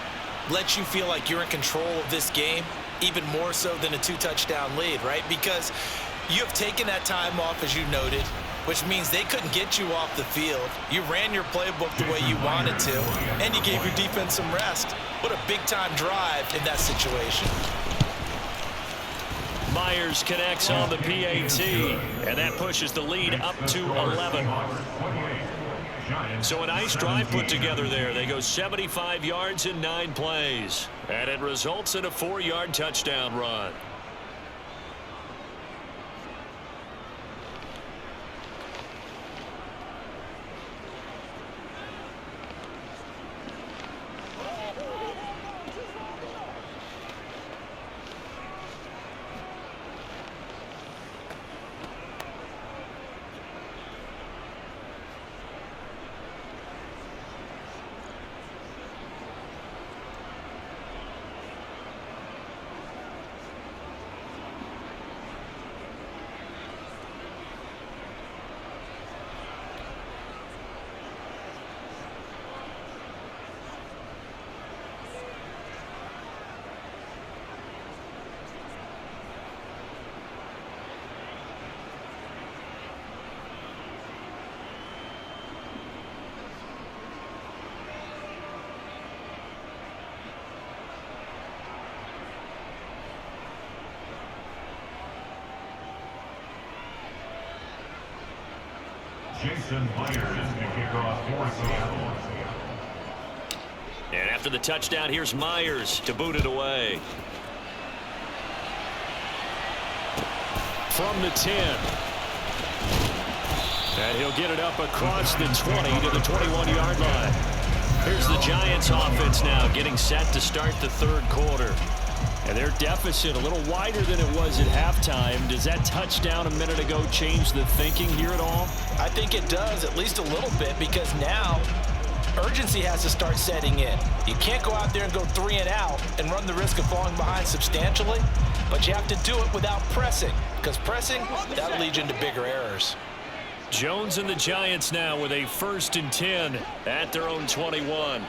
let you feel like you're in control of this game, even more so than a 2-touchdown lead, right? Because you have taken that time off, as you noted, which means they couldn't get you off the field. You ran your playbook the way you wanted to, and you gave your defense some rest. What a big-time drive in that situation. Myers connects on the PAT, and that pushes the lead up to 11. So a nice drive put together there. They go 75 yards in 9 plays, and it results in a 4-yard touchdown run. And after the touchdown, here's Myers to boot it away. From the 10. And he'll get it up across the 20 to the 21-yard line. Here's the Giants offense now getting set to start the third quarter. And their deficit a little wider than it was at halftime. Does that touchdown a minute ago change the thinking here at all? I think it does, at least a little bit, because now urgency has to start setting in. You can't go out there and go 3 and out and run the risk of falling behind substantially, but you have to do it without pressing, because pressing, that'll lead you into bigger errors. Jones and the Giants now with a 1st and 10 at their own 21.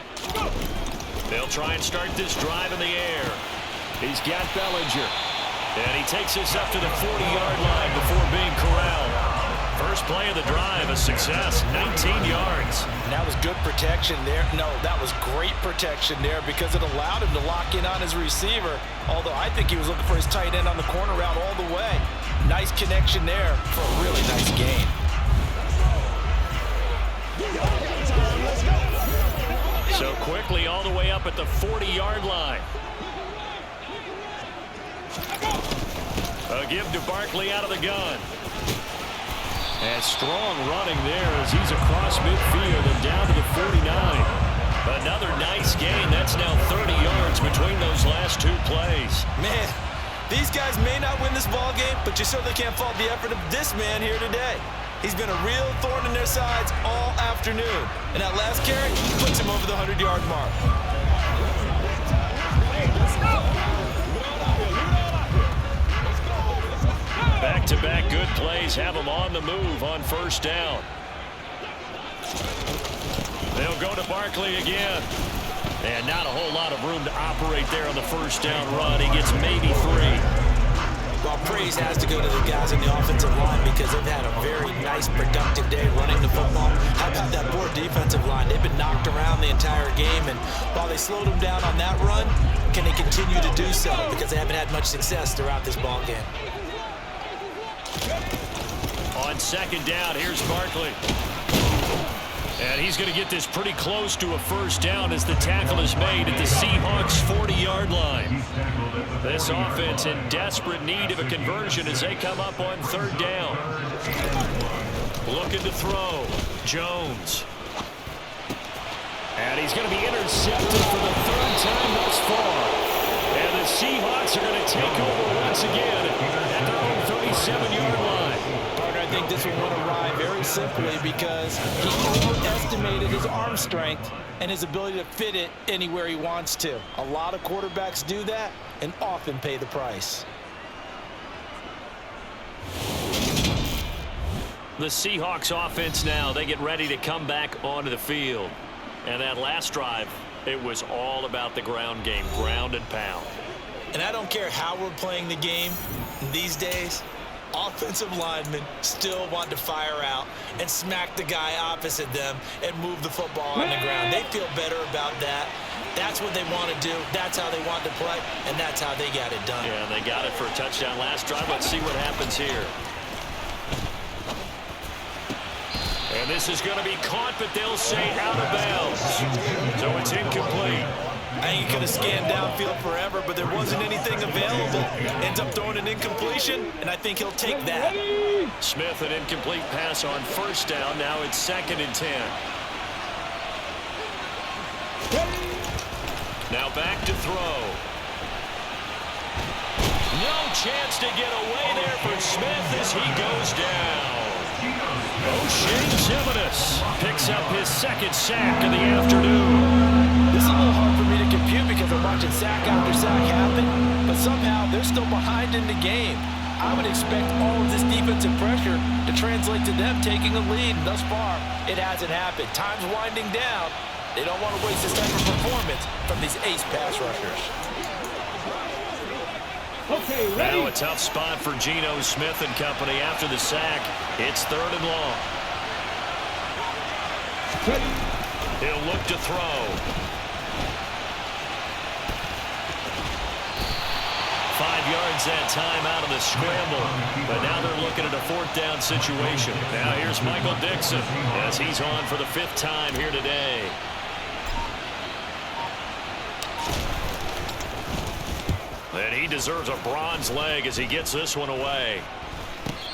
They'll try and start this drive in the air. He's got Bellinger. And he takes us up to the 40-yard line before being corralled. First play of the drive, a success, 19 yards. And that was good protection there. No, that was great protection there because it allowed him to lock in on his receiver, although I think he was looking for his tight end on the corner route all the way. Nice connection there for a really nice gain. So quickly all the way up at the 40-yard line. A give to Barkley out of the gun. And strong running there as he's across midfield and down to the 49. Another nice gain. That's now 30 yards between those last 2 plays. Man, these guys may not win this ball game, but you certainly can't fault the effort of this man here today. He's been a real thorn in their sides all afternoon. And that last carry puts him over the 100-yard mark. Back-to-back good plays have him on the move on 1st down. They'll go to Barkley again. And not a whole lot of room to operate there on the 1st down run. He gets maybe 3. Well, praise has to go to the guys in the offensive line because they've had a very nice, productive day running the football. How about that poor defensive line? They've been knocked around the entire game, and while they slowed them down on that run, can they continue to do so? Because they haven't had much success throughout this ball game. On 2nd down, here's Barkley. And he's going to get this pretty close to a 1st down as the tackle is made at the Seahawks' 40-yard line. This offense in desperate need of a conversion as they come up on 3rd down. Looking to throw. Jones. And he's going to be intercepted for the 3rd time thus far. And the Seahawks are going to take over once again at their own 37-yard line. I think this one went awry very simply because he overestimated his arm strength and his ability to fit it anywhere he wants to. A lot of quarterbacks do that and often pay the price. The Seahawks offense now, they get ready to come back onto the field. And that last drive, it was all about the ground game, ground and pound. And I don't care how we're playing the game these days, offensive linemen still want to fire out and smack the guy opposite them and move the football on the ground. They feel better about that. That's what they want to do. That's how they want to play, and that's how they got it done. Yeah, and they got it for a touchdown last drive. Let's see what happens here. And this is going to be caught, but they'll say out of bounds. So it's incomplete. I think he could have scanned downfield forever, but there wasn't anything available. Ends up throwing an incompletion, and I think he'll take that. Smith, an incomplete pass on 1st down. Now it's 2nd and 10. Now back to throw. No chance to get away there for Smith as he goes down. O'Shea Zimenez picks up his 2nd sack of the afternoon. This is a little hard for me to compute because I'm watching sack after sack happen, but somehow they're still behind in the game. I would expect all of this defensive pressure to translate to them taking a lead. Thus far, it hasn't happened. Time's winding down. They don't want to waste this type of performance from these ace pass rushers. Okay, ready? Now a tough spot for Geno Smith and company after the sack. It's 3rd and long. Ready. He'll look to throw. yards that time out of the scramble. But now they're looking at a 4th down situation. Now here's Michael Dixon as he's on for the 5th time here today. And he deserves a bronze leg as he gets this one away.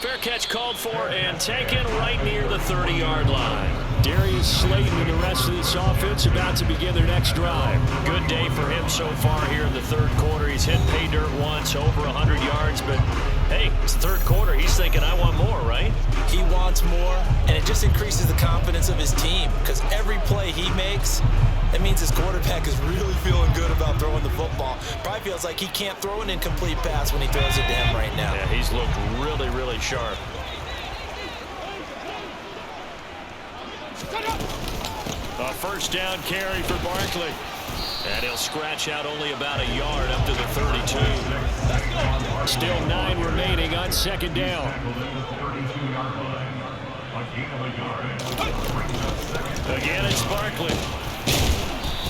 Fair catch called for and taken right near the 30-yard line. Darius Slayton and the rest of this offense about to begin their next drive. Good day for him so far here in the 3rd quarter. He's hit pay dirt once, over 100 yards, but hey, it's the 3rd quarter. He's thinking, I want more, right? He wants more, and it just increases the confidence of his team because every play he makes, that means his quarterback is really feeling good about throwing the football. Probably feels like he can't throw an incomplete pass when he throws it to him right now. Yeah, he's looked really, really sharp. A 1st down carry for Barkley. And he'll scratch out only about a yard up to the 32. Still 9 remaining on 2nd down. Again, it's Barkley.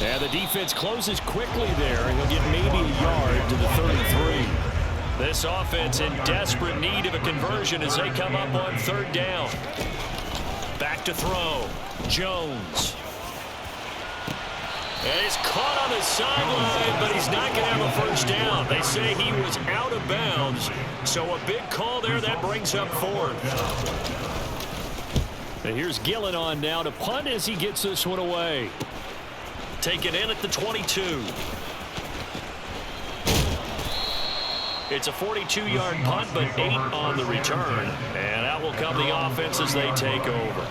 And the defense closes quickly there, and he'll get maybe a yard to the 33. This offense in desperate need of a conversion as they come up on 3rd down. Back to throw. Jones. And he's caught on the sideline, but he's not going to have a 1st down. They say he was out of bounds. So a big call there that brings up 4th. And here's Gillen on now to punt as he gets this one away. Take it in at the 22. It's a 42-yard punt, but 8 on the return. And out will come the offense as they take over.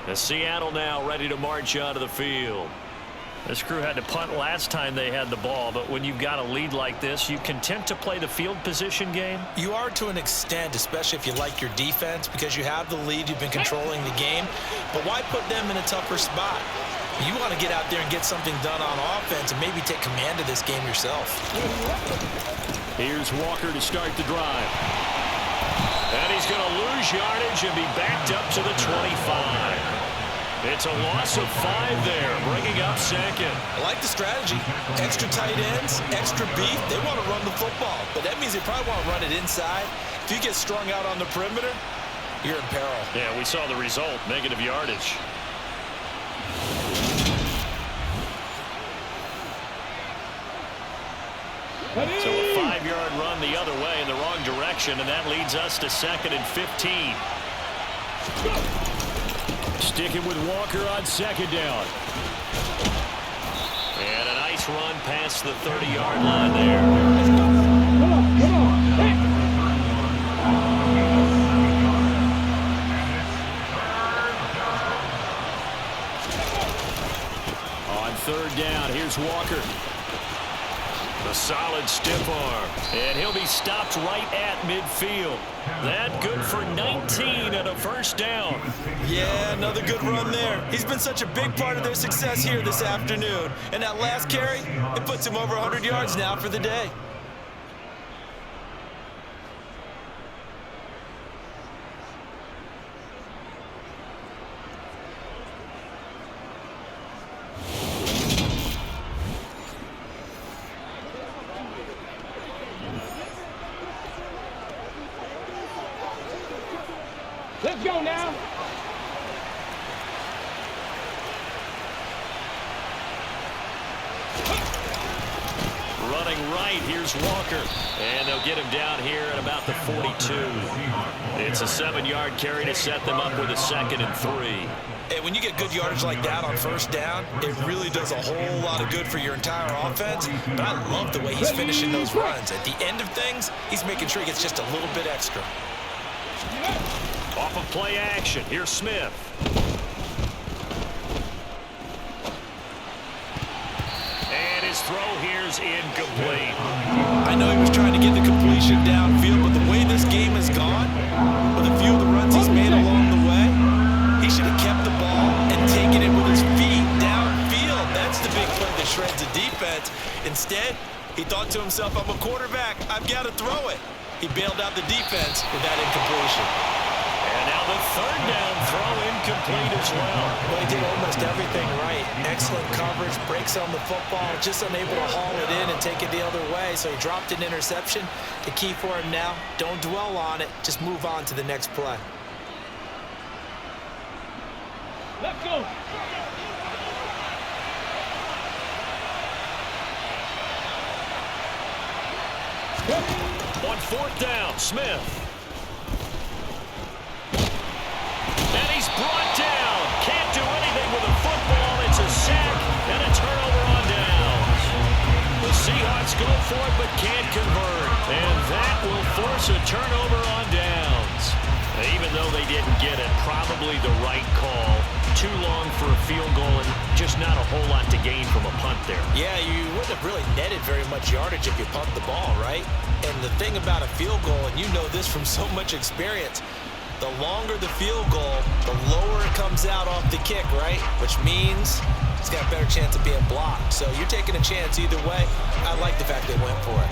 The Seattle now ready to march onto the field. This crew had to punt last time they had the ball, but when you've got a lead like this, you content to play the field position game? You are to an extent, especially if you like your defense, because you have the lead, you've been controlling the game. But why put them in a tougher spot? You want to get out there and get something done on offense and maybe take command of this game yourself. Here's Walker to start the drive. And he's going to lose yardage and be backed up to the 25. It's a loss of 5 there, bringing up 2nd. I like the strategy. Extra tight ends, extra beef. They want to run the football, but that means they probably want to run it inside. If you get strung out on the perimeter, you're in peril. Yeah, we saw the result, negative yardage. So a 5-yard run the other way in the wrong direction, and that leads us to 2nd and 15. Sticking with Walker on 2nd down. And a nice run past the 30-yard line there. Come on, hey. On 3rd down, here's Walker. A solid stiff arm. And he'll be stopped right at midfield. That good for 19 and a 1st down. Yeah, another good run there. He's been such a big part of their success here this afternoon. And that last carry, it puts him over 100 yards now for the day. Let's go now. Running right, here's Walker. And they'll get him down here at about the 42. It's a 7-yard carry to set them up with a 2nd and 3. And when you get good yardage like that on 1st down, it really does a whole lot of good for your entire offense. But I love the way he's finishing those runs. At the end of things, he's making sure he gets just a little bit extra. Off of play action, here's Smith. And his throw here's incomplete. I know he was trying to get the completion downfield, but the way this game has gone, with a few of the runs he's made along the way, he should have kept the ball and taken it with his feet downfield. That's the big play that shreds the defense. Instead, he thought to himself, I'm a quarterback, I've got to throw it. He bailed out the defense with that incompletion. And now the third down throw incomplete as well. Well, he did almost everything right. Excellent coverage, breaks on the football, just unable to haul it in and take it the other way. So he dropped an interception. The key for him now, don't dwell on it. Just move on to the next play. Let's go. On fourth down, Smith. And he's brought down. Can't do anything with a football. It's a sack and a turnover on downs. The Seahawks go for it but can't convert. And that will force a turnover on downs. Even though they didn't get it, probably the right call. Too long for a field goal and just not a whole lot to gain from a punt there. Yeah, you wouldn't have really netted very much yardage if you punt the ball, right? And the thing about a field goal, and you know this from so much experience, the longer the field goal, the lower it comes out off the kick, right? Which means it's got a better chance of being blocked. So you're taking a chance either way. I like the fact they went for it.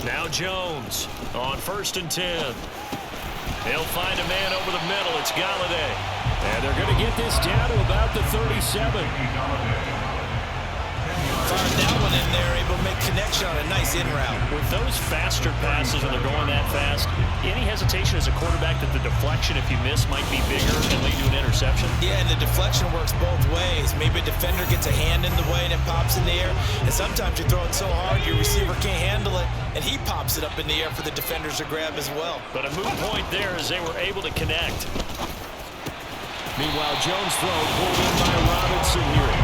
Now Jones on 1st and 10. He'll find a man over the middle. It's Galladay. And they're going to get this down to about the 37. Fired that one in there, able to make connection on a nice in route. With those faster passes when they're going that fast, any hesitation as a quarterback that the deflection, if you miss, might be bigger and lead to an interception? Yeah, and the deflection works both ways. Maybe a defender gets a hand in the way and it pops in the air. And sometimes you throw it so hard your receiver can't handle it, and he pops it up in the air for the defenders to grab as well. But a moot point there as they were able to connect. Meanwhile, Jones' throw pulled in by Robinson here.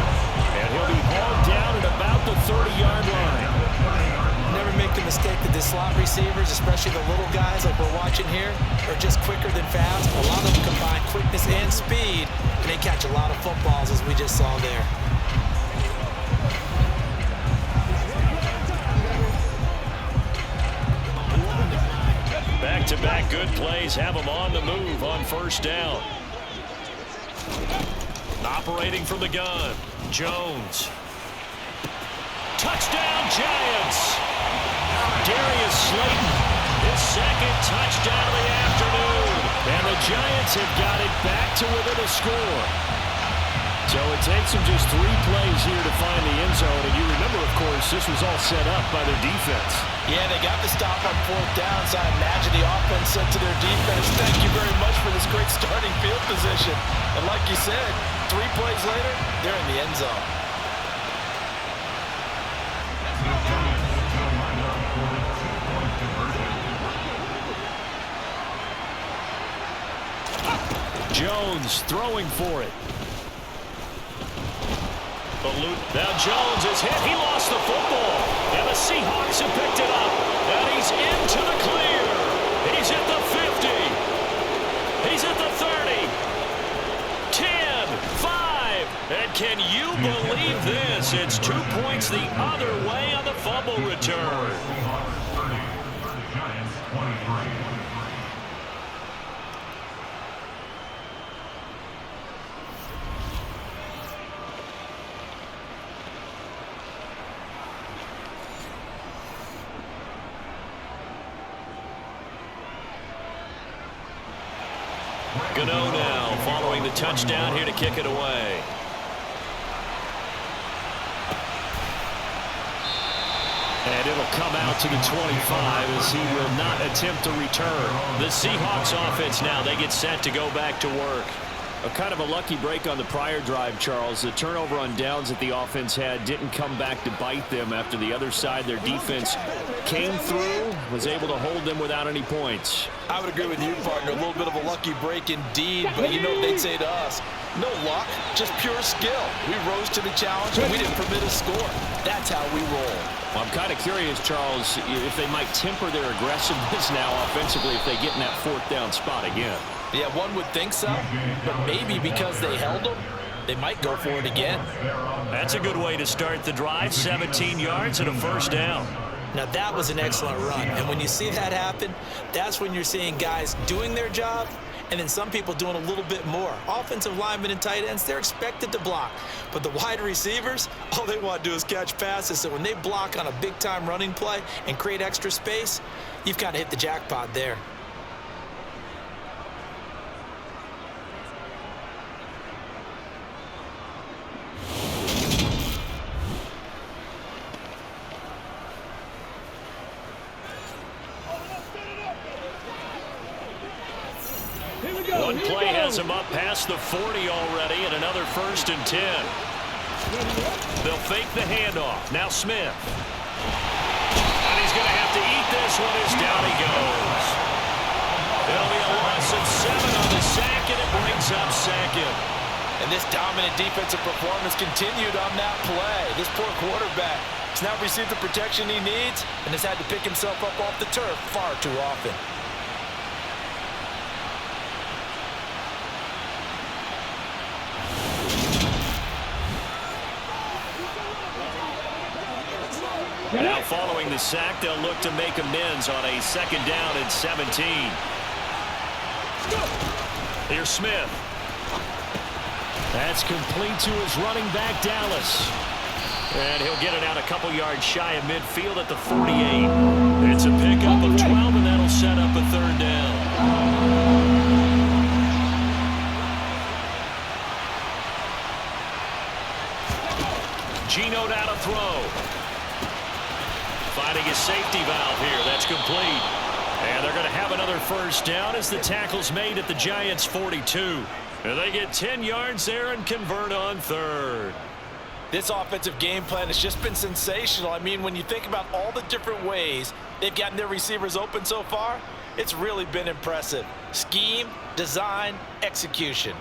And he'll be hauled down at about the 30-yard line. Never make the mistake that the slot receivers, especially the little guys like we're watching here, are just quicker than fast. A lot of them combine quickness and speed, and they catch a lot of footballs, as we just saw there. Back-to-back good plays have them on the move on 1st down. Operating from the gun, Jones. Touchdown, Giants! Darius Slayton, his second touchdown of the afternoon. And the Giants have got it back to within a score. So it takes them just 3 plays here to find the end zone. And you remember, of course, this was all set up by their defense. Yeah, they got the stop on 4th down, so I imagine the offense said to their defense, thank you very much for this great starting field position. And like you said, 3 plays later, they're in the end zone. Jones throwing for it. Now Jones is hit. He lost the football. And the Seahawks have picked it up. And he's into the clear. He's at the 50. He's at the 30. 10, 5. And can you believe this? It's 2 points the other way on the fumble return. Geno now following the touchdown here to kick it away. And it'll come out to the 25 as he will not attempt to return. The Seahawks offense now, they get set to go back to work. A kind of a lucky break on the prior drive, Charles. The turnover on downs that the offense had didn't come back to bite them after the other side. Their defense came through, was able to hold them without any points. I would agree with you, partner. A little bit of a lucky break indeed, but you know what they'd say to us? No luck, just pure skill. We rose to the challenge, and we didn't permit a score. That's how we roll. Well, I'm kind of curious, Charles, if they might temper their aggressiveness now offensively if they get in that 4th down spot again. Yeah, one would think so, but maybe because they held them, they might go for it again. That's a good way to start the drive. 17 yards and a 1st down. Now, that was an excellent run, and when you see that happen, that's when you're seeing guys doing their job And then some people doing a little bit more. Offensive linemen and tight ends, they're expected to block. But the wide receivers, all they want to do is catch passes. So when they block on a big-time running play and create extra space, you've kind of hit the jackpot there. One play has him up past the 40 already, and another 1st and 10. They'll fake the handoff. Now Smith. And he's going to have to eat this one as down he goes. It'll be a loss of 7 on the sack, and it brings up 2nd. And this dominant defensive performance continued on that play. This poor quarterback has not received the protection he needs and has had to pick himself up off the turf far too often. Now following the sack, they'll look to make amends on a 2nd down and 17. Here's Smith. That's complete to his running back, Dallas. And he'll get it out a couple yards shy of midfield at the 48. It's a pickup of 12, and that'll set up a 3rd down. Geno down to throw. Finding his safety valve here. That's complete. And they're going to have another 1st down as the tackle's made at the Giants' 42. And they get 10 yards there and convert on 3rd. This offensive game plan has just been sensational. I mean, when you think about all the different ways they've gotten their receivers open so far, it's really been impressive. Scheme, design, execution.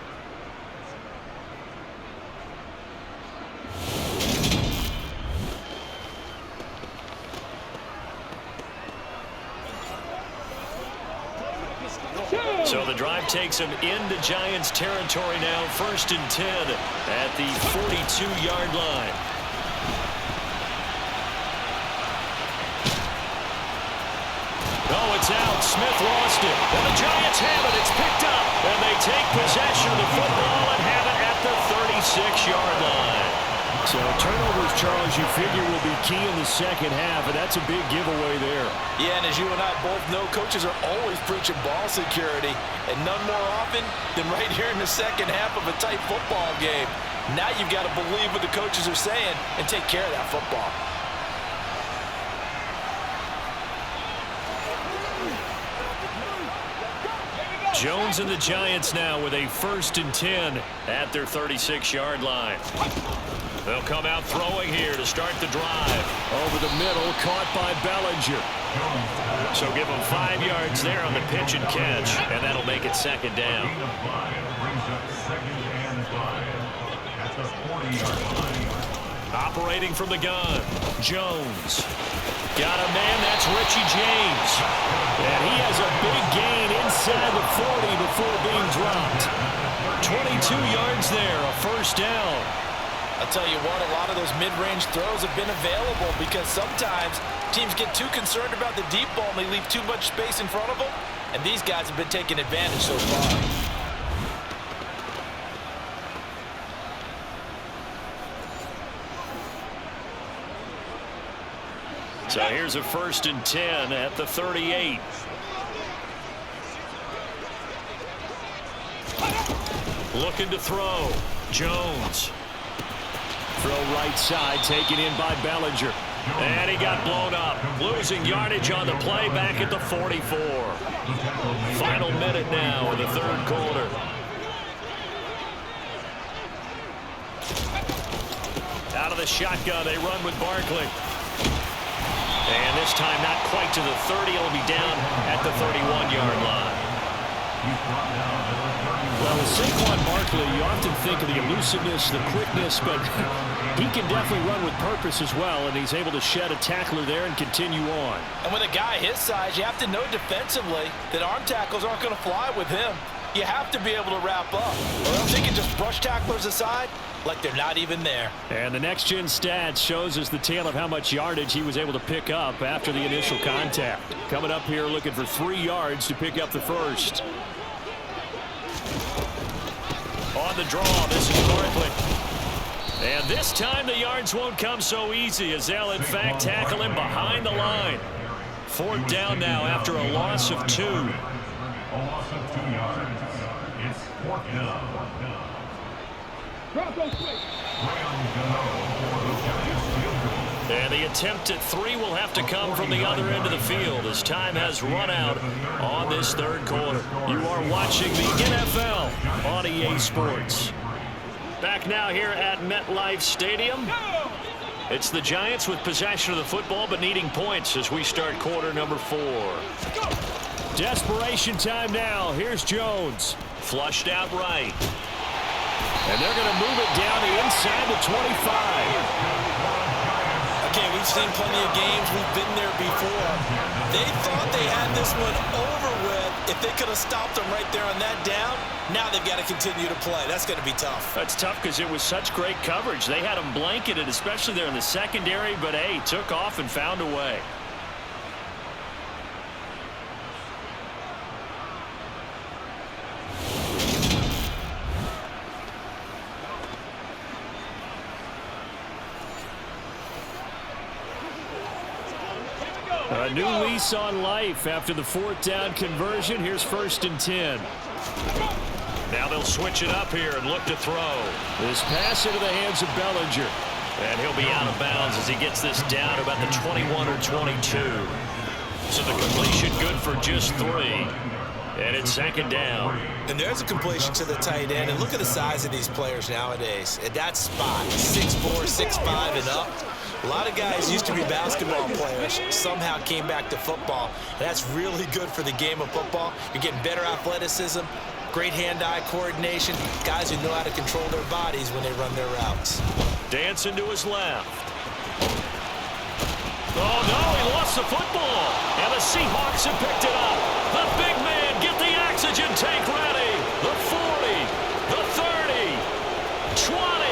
So the drive takes him into Giants territory now, 1st and 10 at the 42-yard line. Oh, it's out. Smith lost it. And the Giants have it. It's picked up. And they take possession of the football and have it at the 36-yard line. So turnovers, Charles, you figure will be key in the 2nd half, and that's a big giveaway there. Yeah, and as you and I both know, coaches are always preaching ball security, and none more often than right here in the 2nd half of a tight football game. Now you've got to believe what the coaches are saying and take care of that football. Jones and the Giants now with a 1st and 10 at their 36-yard line. They'll come out throwing here to start the drive. Over the middle, caught by Bellinger. So give them 5 yards there on the pitch and catch, and that'll make it 2nd down. Operating from the gun, Jones. Got a man, that's Richie James. And he has a big gain inside the 40 before being dropped. 22 yards there, a 1st down. I'll tell you what, a lot of those mid-range throws have been available because sometimes teams get too concerned about the deep ball and they leave too much space in front of them, and these guys have been taking advantage so far. So here's a 1st and 10 at the 38. Looking to throw. Jones. Throw right side, taken in by Bellinger. And he got blown up. Losing yardage on the play back at the 44. Final minute now in the 3rd quarter. Out of the shotgun, they run with Barkley. And this time not quite to the 30. It'll be down at the 31-yard line. Well, with Saquon Barkley, you often think of the elusiveness, the quickness, but he can definitely run with purpose as well, and he's able to shed a tackler there and continue on. And with a guy his size, you have to know defensively that arm tackles aren't going to fly with him. You have to be able to wrap up, or else he can just brush tacklers aside like they're not even there. And the next-gen stats shows us the tale of how much yardage he was able to pick up after the initial contact. Coming up here looking for 3 yards to pick up the 1st. the draw. This is Barkley. And this time the yards won't come so easy as they'll, in fact, tackle him behind the line. 4th down now after a loss of 2. A loss of 2 yards. It's 4th down. Drop those quick. And the attempt at 3 will have to come from the other end of the field as time has run out on this 3rd quarter. You are watching the NFL on EA Sports. Back now here at MetLife Stadium. It's the Giants with possession of the football but needing points as we start quarter number 4. Desperation time now. Here's Jones. Flushed out right. And they're going to move it down the inside the 25. Okay, we've seen plenty of games. We've been there before. They thought they had this one over with. If they could have stopped them right there on that down, now they've got to continue to play. That's going to be tough. That's tough because it was such great coverage. They had them blanketed, especially there in the secondary, but, hey, took off and found a way. A new lease on life after the 4th down conversion. Here's 1st and 10. Now they'll switch it up here and look to throw. This pass into the hands of Bellinger. And he'll be out of bounds as he gets this down to about the 21 or 22. So the completion good for just 3. And it's 2nd down. And there's a completion to the tight end. And look at the size of these players nowadays. At that spot, 6'4", 6'5", and up. A lot of guys used to be basketball players, somehow came back to football. And that's really good for the game of football. You're getting better athleticism, great hand-eye coordination, guys who know how to control their bodies when they run their routes. Dancing to his left. Oh, no, he lost the football. And the Seahawks have picked it up. The big man, get the oxygen tank ready. The 40, the 30, 20.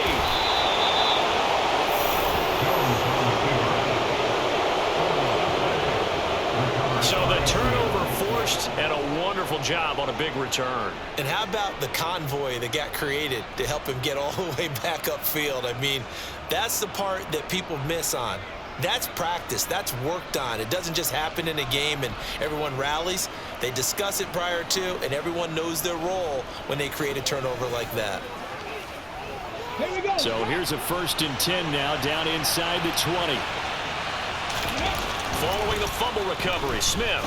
So the turnover forced and a wonderful job on a big return. And how about the convoy that got created to help him get all the way back upfield? I mean, that's the part that people miss on. That's practice. That's worked on. It doesn't just happen in a game and everyone rallies. They discuss it prior to, and everyone knows their role when they create a turnover like that. Here we go. So here's a 1st and 10 now down inside the 20. Following the fumble recovery, Smith.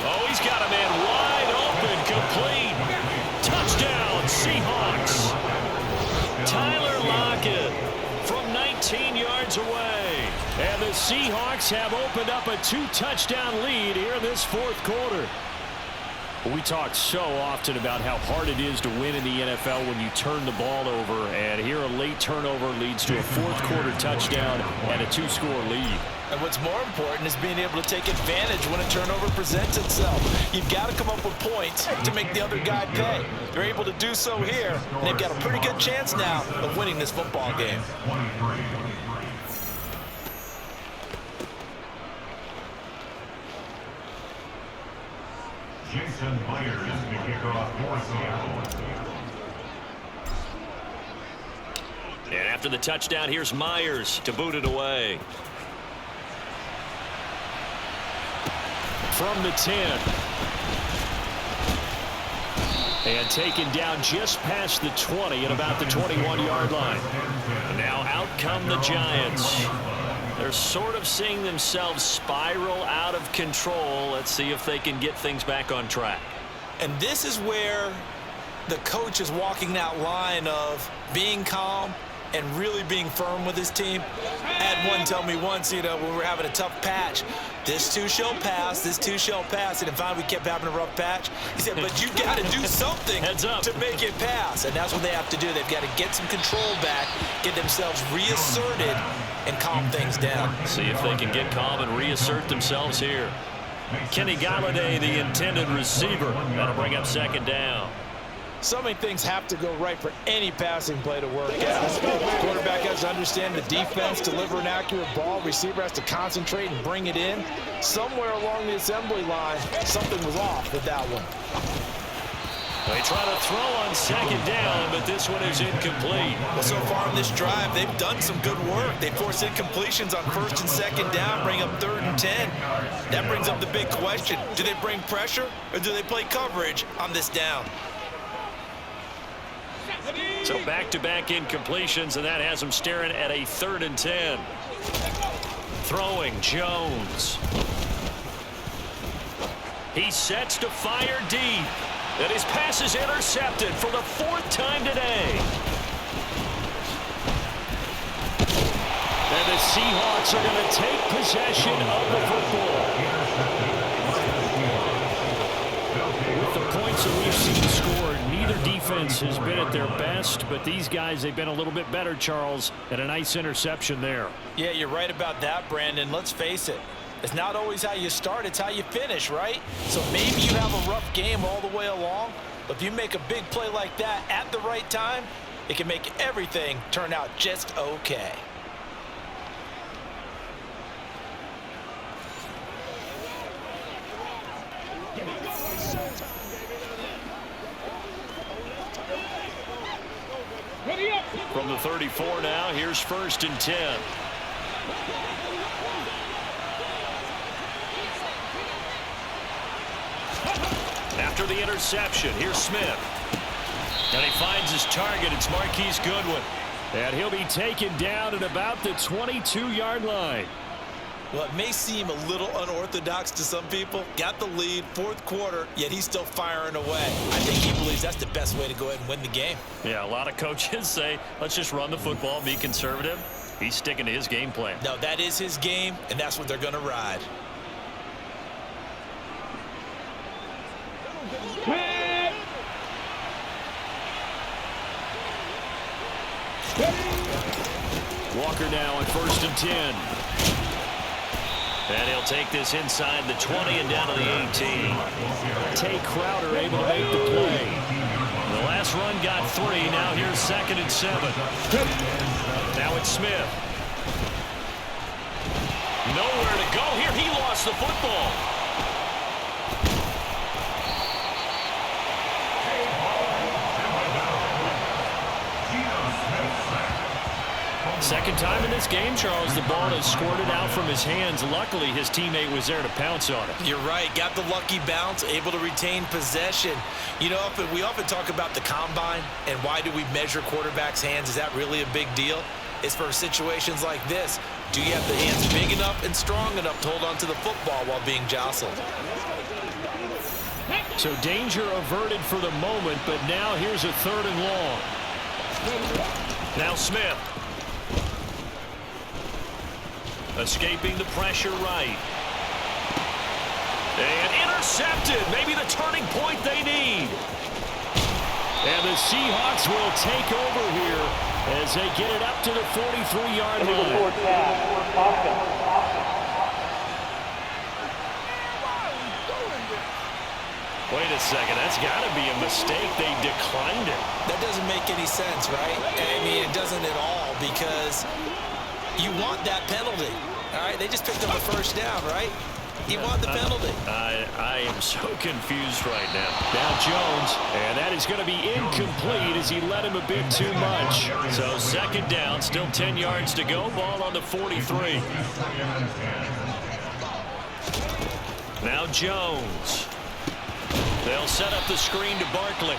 Oh, he's got a man wide open, complete. Touchdown, Seahawks. Tyler Lockett from 19 yards away. And the Seahawks have opened up a 2-touchdown lead here in this 4th quarter. We talk so often about how hard it is to win in the NFL when you turn the ball over, and here a late turnover leads to a 4th quarter touchdown and a 2-score lead. And what's more important is being able to take advantage when a turnover presents itself. You've got to come up with points to make the other guy pay. They're able to do so here, and they've got a pretty good chance now of winning this football game. Jason Myers to kick off for Seattle. And after the touchdown, here's Myers to boot it away. From the 10. And taken down just past the 20 at about the 21-yard line. Now out come the Giants. They're sort of seeing themselves spiral out of control. Let's see if they can get things back on track. And this is where the coach is walking that line of being calm and really being firm with his team. I had one tell me once, when we were having a tough patch, this too shall pass, this too shall pass. And finally we kept having a rough patch. He said, but you got to do something to make it pass. And that's what they have to do. They've got to get some control back, get themselves reasserted, and calm things down. See if they can get calm and reassert themselves here. Kenny Galladay, the intended receiver. That'll bring up 2nd down. So many things have to go right for any passing play to work out. Quarterback has to understand the defense, deliver an accurate ball. Receiver has to concentrate and bring it in. Somewhere along the assembly line, something was off with that one. They try to throw on second down, but this one is incomplete. Well, so far on this drive, they've done some good work. They force incompletions on first and second down, bring up 3rd and 10. That brings up the big question. Do they bring pressure or do they play coverage on this down? So back-to-back incompletions, and that has them staring at a 3rd and 10. Throwing Jones. He sets to fire deep. And his pass is intercepted for the 4th time today. And the Seahawks are going to take possession of the football. With the points that we've seen scored, neither defense has been at their best, but these guys, they've been a little bit better, Charles, and a nice interception there. Yeah, you're right about that, Brandon. Let's face it. It's not always how you start, it's how you finish, right? So maybe you have a rough game all the way along, but if you make a big play like that at the right time, it can make everything turn out just okay. From the 34 now, here's 1st and 10. After the interception, here's Smith. And he finds his target. It's Marquise Goodwin. And he'll be taken down at about the 22-yard line. Well, it may seem a little unorthodox to some people. Got the lead, 4th quarter, yet he's still firing away. I think he believes that's the best way to go ahead and win the game. Yeah, a lot of coaches say, let's just run the football, be conservative. He's sticking to his game plan. No, that is his game, and that's what they're going to ride. Walker now on 1st and 10. And he'll take this inside the 20 and down to the 18. Tay Crowder able to make the play. The last run got 3. Now here's 2nd and 7. Now it's Smith. Nowhere to go here. He lost the football. Second time in this game, Charles, the ball has squirted out from his hands. Luckily, his teammate was there to pounce on it. You're right. Got the lucky bounce, able to retain possession. You know, we often talk about the combine and why do we measure quarterbacks' hands. Is that really a big deal? It's for situations like this. Do you have the hands big enough and strong enough to hold on to the football while being jostled? So danger averted for the moment, but now here's a 3rd and long. Now Smith. Escaping the pressure right. And intercepted. Maybe the turning point they need. And the Seahawks will take over here as they get it up to the 43-yard line. Wait a second. That's got to be a mistake. They declined it. That doesn't make any sense, right? I mean, it doesn't at all because you want that penalty. All right, they just picked up a 1st down, right? You want the penalty. I am so confused right now. Now Jones, and that is going to be incomplete as he let him a bit too much. So 2nd down, still 10 yards to go. Ball on the 43. Now Jones. They'll set up the screen to Barkley.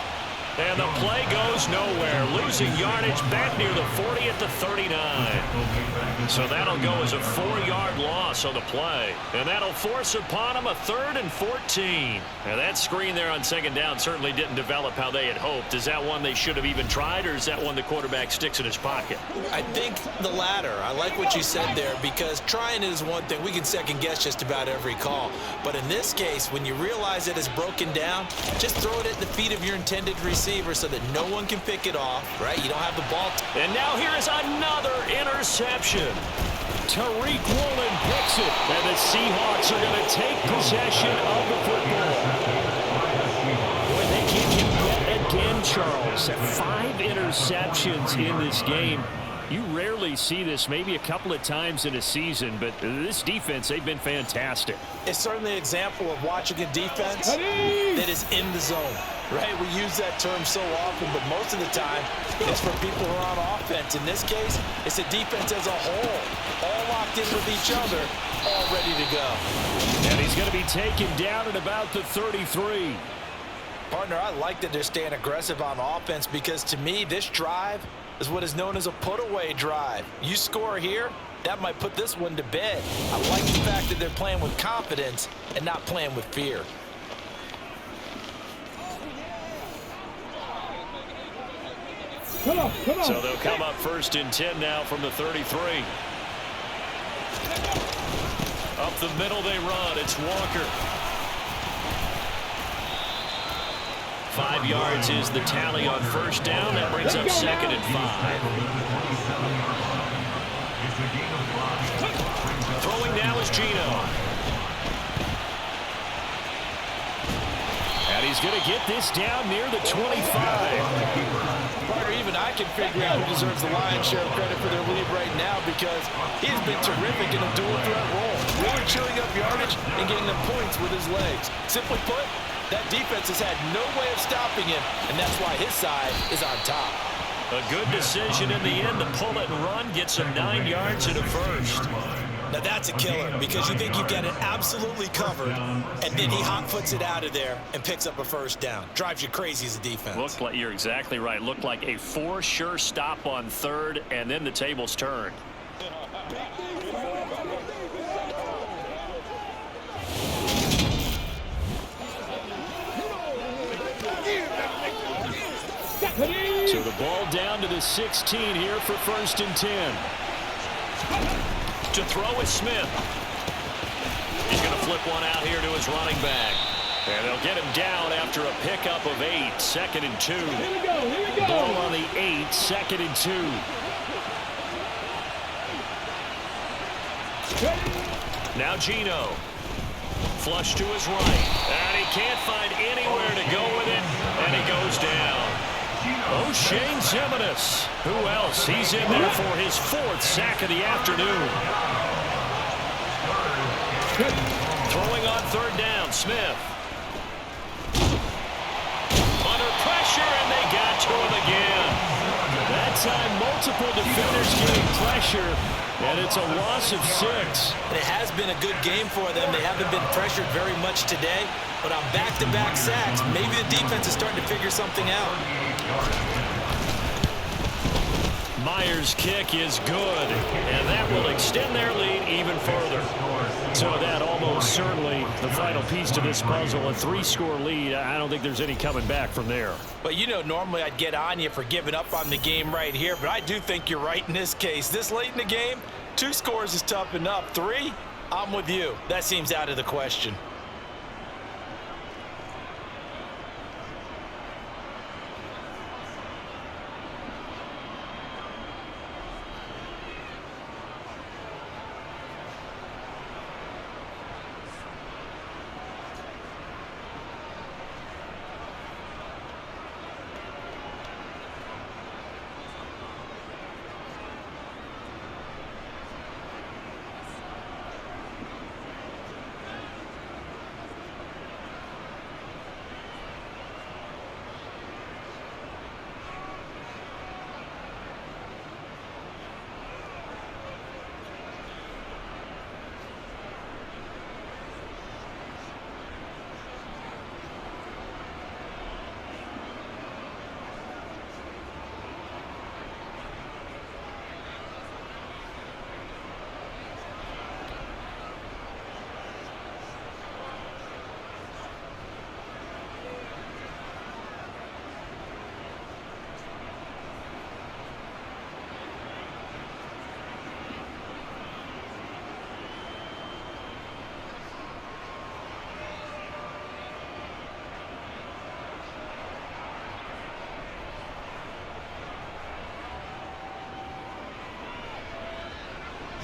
And the play goes nowhere. Losing yardage back near the 40 at the 39. So that'll go as a 4-yard loss on the play. And that'll force upon him a 3rd and 14. Now that screen there on 2nd down certainly didn't develop how they had hoped. Is that one they should have even tried, or is that one the quarterback sticks in his pocket? I think the latter. I like what you said there because trying it is one thing. We can second guess just about every call. But in this case, when you realize it is broken down, just throw it at the feet of your intended receiver so that no one can pick it off, right? You don't have the ball. And now here is another interception. Tariq Woolen picks it, and the Seahawks are going to take possession of the football. Boy, they give you yet again, Charles. 5 interceptions in this game. You rarely see this, maybe a couple of times in a season, but this defense, they've been fantastic. It's certainly an example of watching a defense that is in the zone. Right, we use that term so often, but most of the time, it's for people who are on offense. In this case, it's a defense as a whole, all locked in with each other, all ready to go. And he's going to be taken down at about the 33. Partner, I like that they're staying aggressive on offense because, to me, this drive is what is known as a put-away drive. You score here, that might put this one to bed. I like the fact that they're playing with confidence and not playing with fear. Come on. So they'll come up 1st and 10 now from the 33. Up the middle they run. It's Walker. 5 yards is the tally on 1st down. That brings up 2nd and 5. Throwing now is Geno. And he's going to get this down near the 25. Partner, even I can figure out who deserves the lion's share of credit for their lead right now because he's been terrific in a dual threat role, really chewing up yardage and getting them points with his legs. Simply put, that defense has had no way of stopping him, and that's why his side is on top. A good decision in the end to pull it and run, get some 9 yards and a first. Now that's a killer because you think you've got it absolutely covered, and then he hot foots it out of there and picks up a 1st down. Drives you crazy as a defense. Looked like, you're exactly right. Looked like a for sure stop on 3rd, and then the tables turned. So the ball down to the 16 here for 1st and 10. To throw is Smith. He's going to flip one out here to his running back. And they'll get him down after a pickup of 8. 2nd and 2. Here we go. Ball on the 8. 2nd and 2. Now Geno. Flush to his right. And he can't find anywhere to go with it. And he goes down. O'Shane Ximines. Who else? He's in there for his 4th sack of the afternoon. Throwing on 3rd down, Smith. Under pressure, and they got to him again. That time, multiple defenders getting pressure, and it's a loss of 6. It has been a good game for them. They haven't been pressured very much today, but on back-to-back sacks, maybe the defense is starting to figure something out. Myers' kick is good, and that will extend their lead even further. So that almost certainly the final piece to this puzzle, a 3-score lead. I don't think there's any coming back from there. But you know, normally I'd get on you for giving up on the game right here, but I do think you're right in this case. This late in the game, 2 scores is tough enough. 3, I'm with you. That seems out of the question.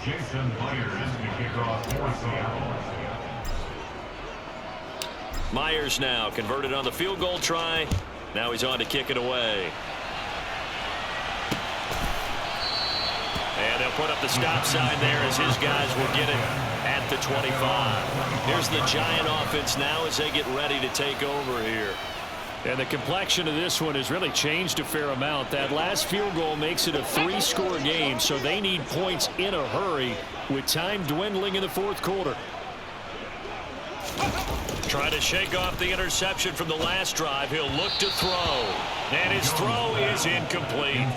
Jason Myers to kick off for Seattle. Myers now converted on the field goal try. Now he's on to kick it away. And they'll put up the stop sign there as his guys will get it at the 25. Here's the Giant offense now as they get ready to take over here. And the complexion of this one has really changed a fair amount. That last field goal makes it a 3-score game, so they need points in a hurry with time dwindling in the fourth quarter. Trying to shake off the interception from the last drive. He'll look to throw. And his throw is incomplete.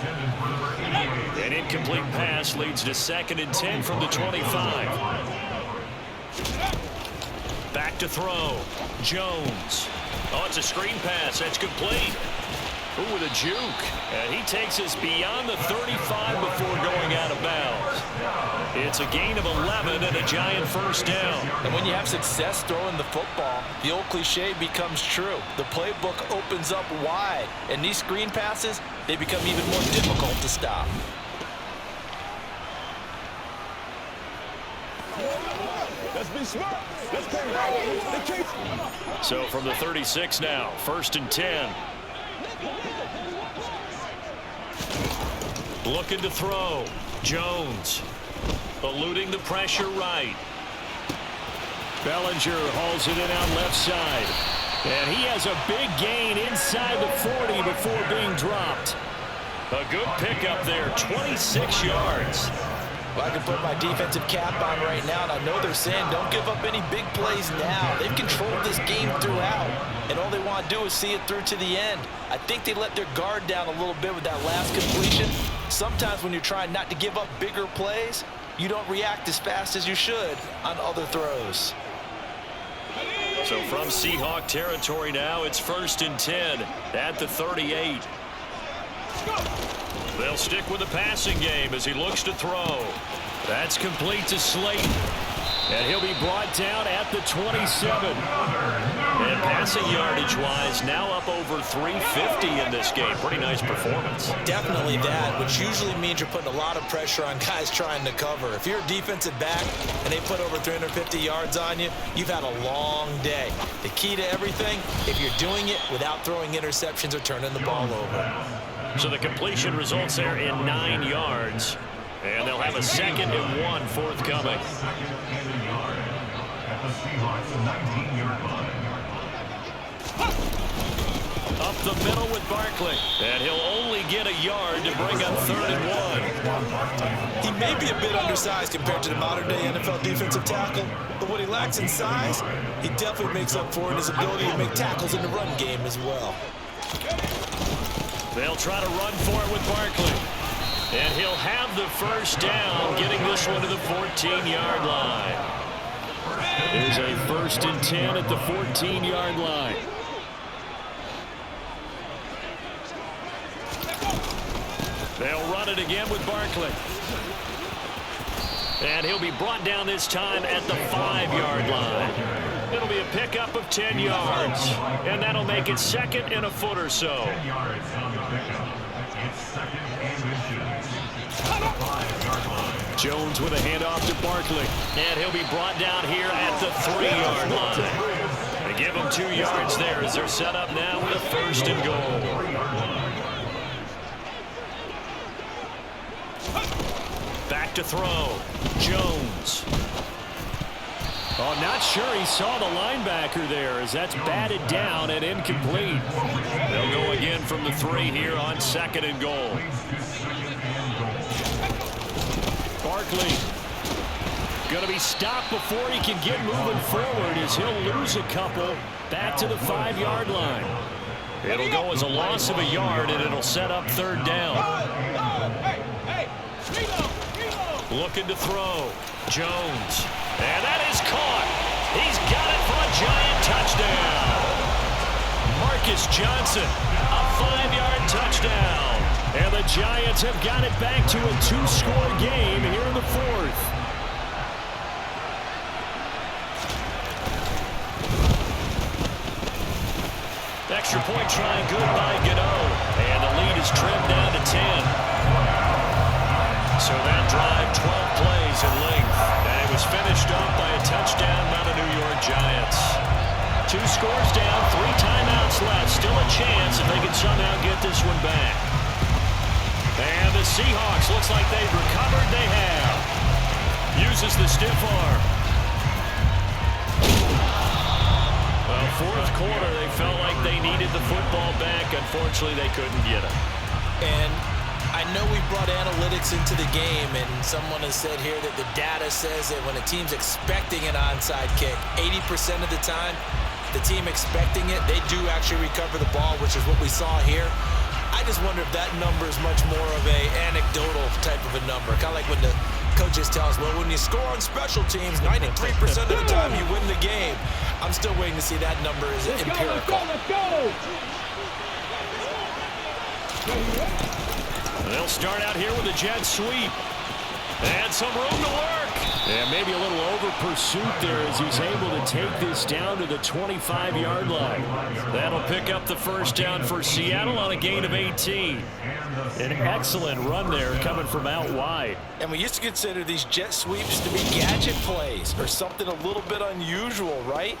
An incomplete pass leads to 2nd and 10 from the 25. Back to throw. Jones. Oh, it's a screen pass. That's complete. Ooh, with a juke. And he takes us beyond the 35 before going out of bounds. It's a gain of 11 and a Giant first down. And when you have success throwing the football, the old cliche becomes true. The playbook opens up wide. And these screen passes, they become even more difficult to stop. Let's be smart. Let's play ball. So from the 36 now, 1st and 10. Looking to throw. Jones. Eluding the pressure right. Bellinger hauls it in out left side. And he has a big gain inside the 40 before being dropped. A good pickup there, 26 yards. Well, I can put my defensive cap on right now, and I know they're saying don't give up any big plays now. They've controlled this game throughout, and all they want to do is see it through to the end. I think they let their guard down a little bit with that last completion. Sometimes when you're trying not to give up bigger plays, you don't react as fast as you should on other throws. So from Seahawk territory now, it's 1st and 10 at the 38. They'll stick with the passing game as he looks to throw. That's complete to Slayton. And he'll be brought down at the 27. And passing yardage-wise, now up over 350 in this game. Pretty nice performance. Definitely that, which usually means you're putting a lot of pressure on guys trying to cover. If you're a defensive back and they put over 350 yards on you, you've had a long day. The key to everything, if you're doing it without throwing interceptions or turning the ball over. So the completion results there in 9 yards. And they'll have a 2nd and 1 forthcoming. Up the middle with Barkley. And he'll only get a yard to bring up 3rd and 1. He may be a bit undersized compared to the modern-day NFL defensive tackle, but what he lacks in size, he definitely makes up for in his ability to make tackles in the run game as well. They'll try to run for it with Barkley. And he'll have the first down, getting this one to the 14-yard line. There's a 1st and 10 at the 14-yard line. They'll run it again with Barkley. And he'll be brought down this time at the 5-yard line. It'll be a pickup of 10 yards. And that'll make it 2nd and a foot or so. Jones with a handoff to Barkley. And he'll be brought down here at the 3-yard line. They give him 2 yards there as they're set up now with a 1st and goal. Back to throw. Jones. Oh, not sure he saw the linebacker there as that's batted down and incomplete. They'll go again from the 3 here on 2nd and goal. Barkley going to be stopped before he can get moving forward as he'll lose a couple back to the 5-yard line. It'll go as a loss of a yard, and it'll set up 3rd down. Looking to throw. Jones. And that is caught. He's got it for a Giant touchdown. Marcus Johnson, a 5-yard touchdown. And the Giants have got it back to a 2-score game here in the 4th. Extra point try good by Geno. And the lead is trimmed down to 10. So that drive, 12 plays in length. And it was finished off by a touchdown by the New York Giants. 2 scores down, 3 timeouts left. Still a chance if they can somehow get this one back. And the Seahawks, looks like they've recovered. They have. Uses the stiff arm. Well, 4th quarter, they felt like they needed the football back. Unfortunately, they couldn't get it. And I know we brought analytics into the game, and someone has said here that the data says that when a team's expecting an onside kick, 80% of the time, the team expecting it, they do actually recover the ball, which is what we saw here. I just wonder if that number is much more of a anecdotal type of a number. Kind of like when the coaches tell us, well, when you score on special teams, 93% of the time you win the game. I'm still waiting to see that number is empirical. Let's go. They'll start out here with a jet sweep. And some room to work. And maybe a little over pursuit there as he's able to take this down to the 25-yard line. That'll pick up the first down for Seattle on a gain of 18. An excellent run there coming from out wide. And we used to consider these jet sweeps to be gadget plays or something a little bit unusual, right?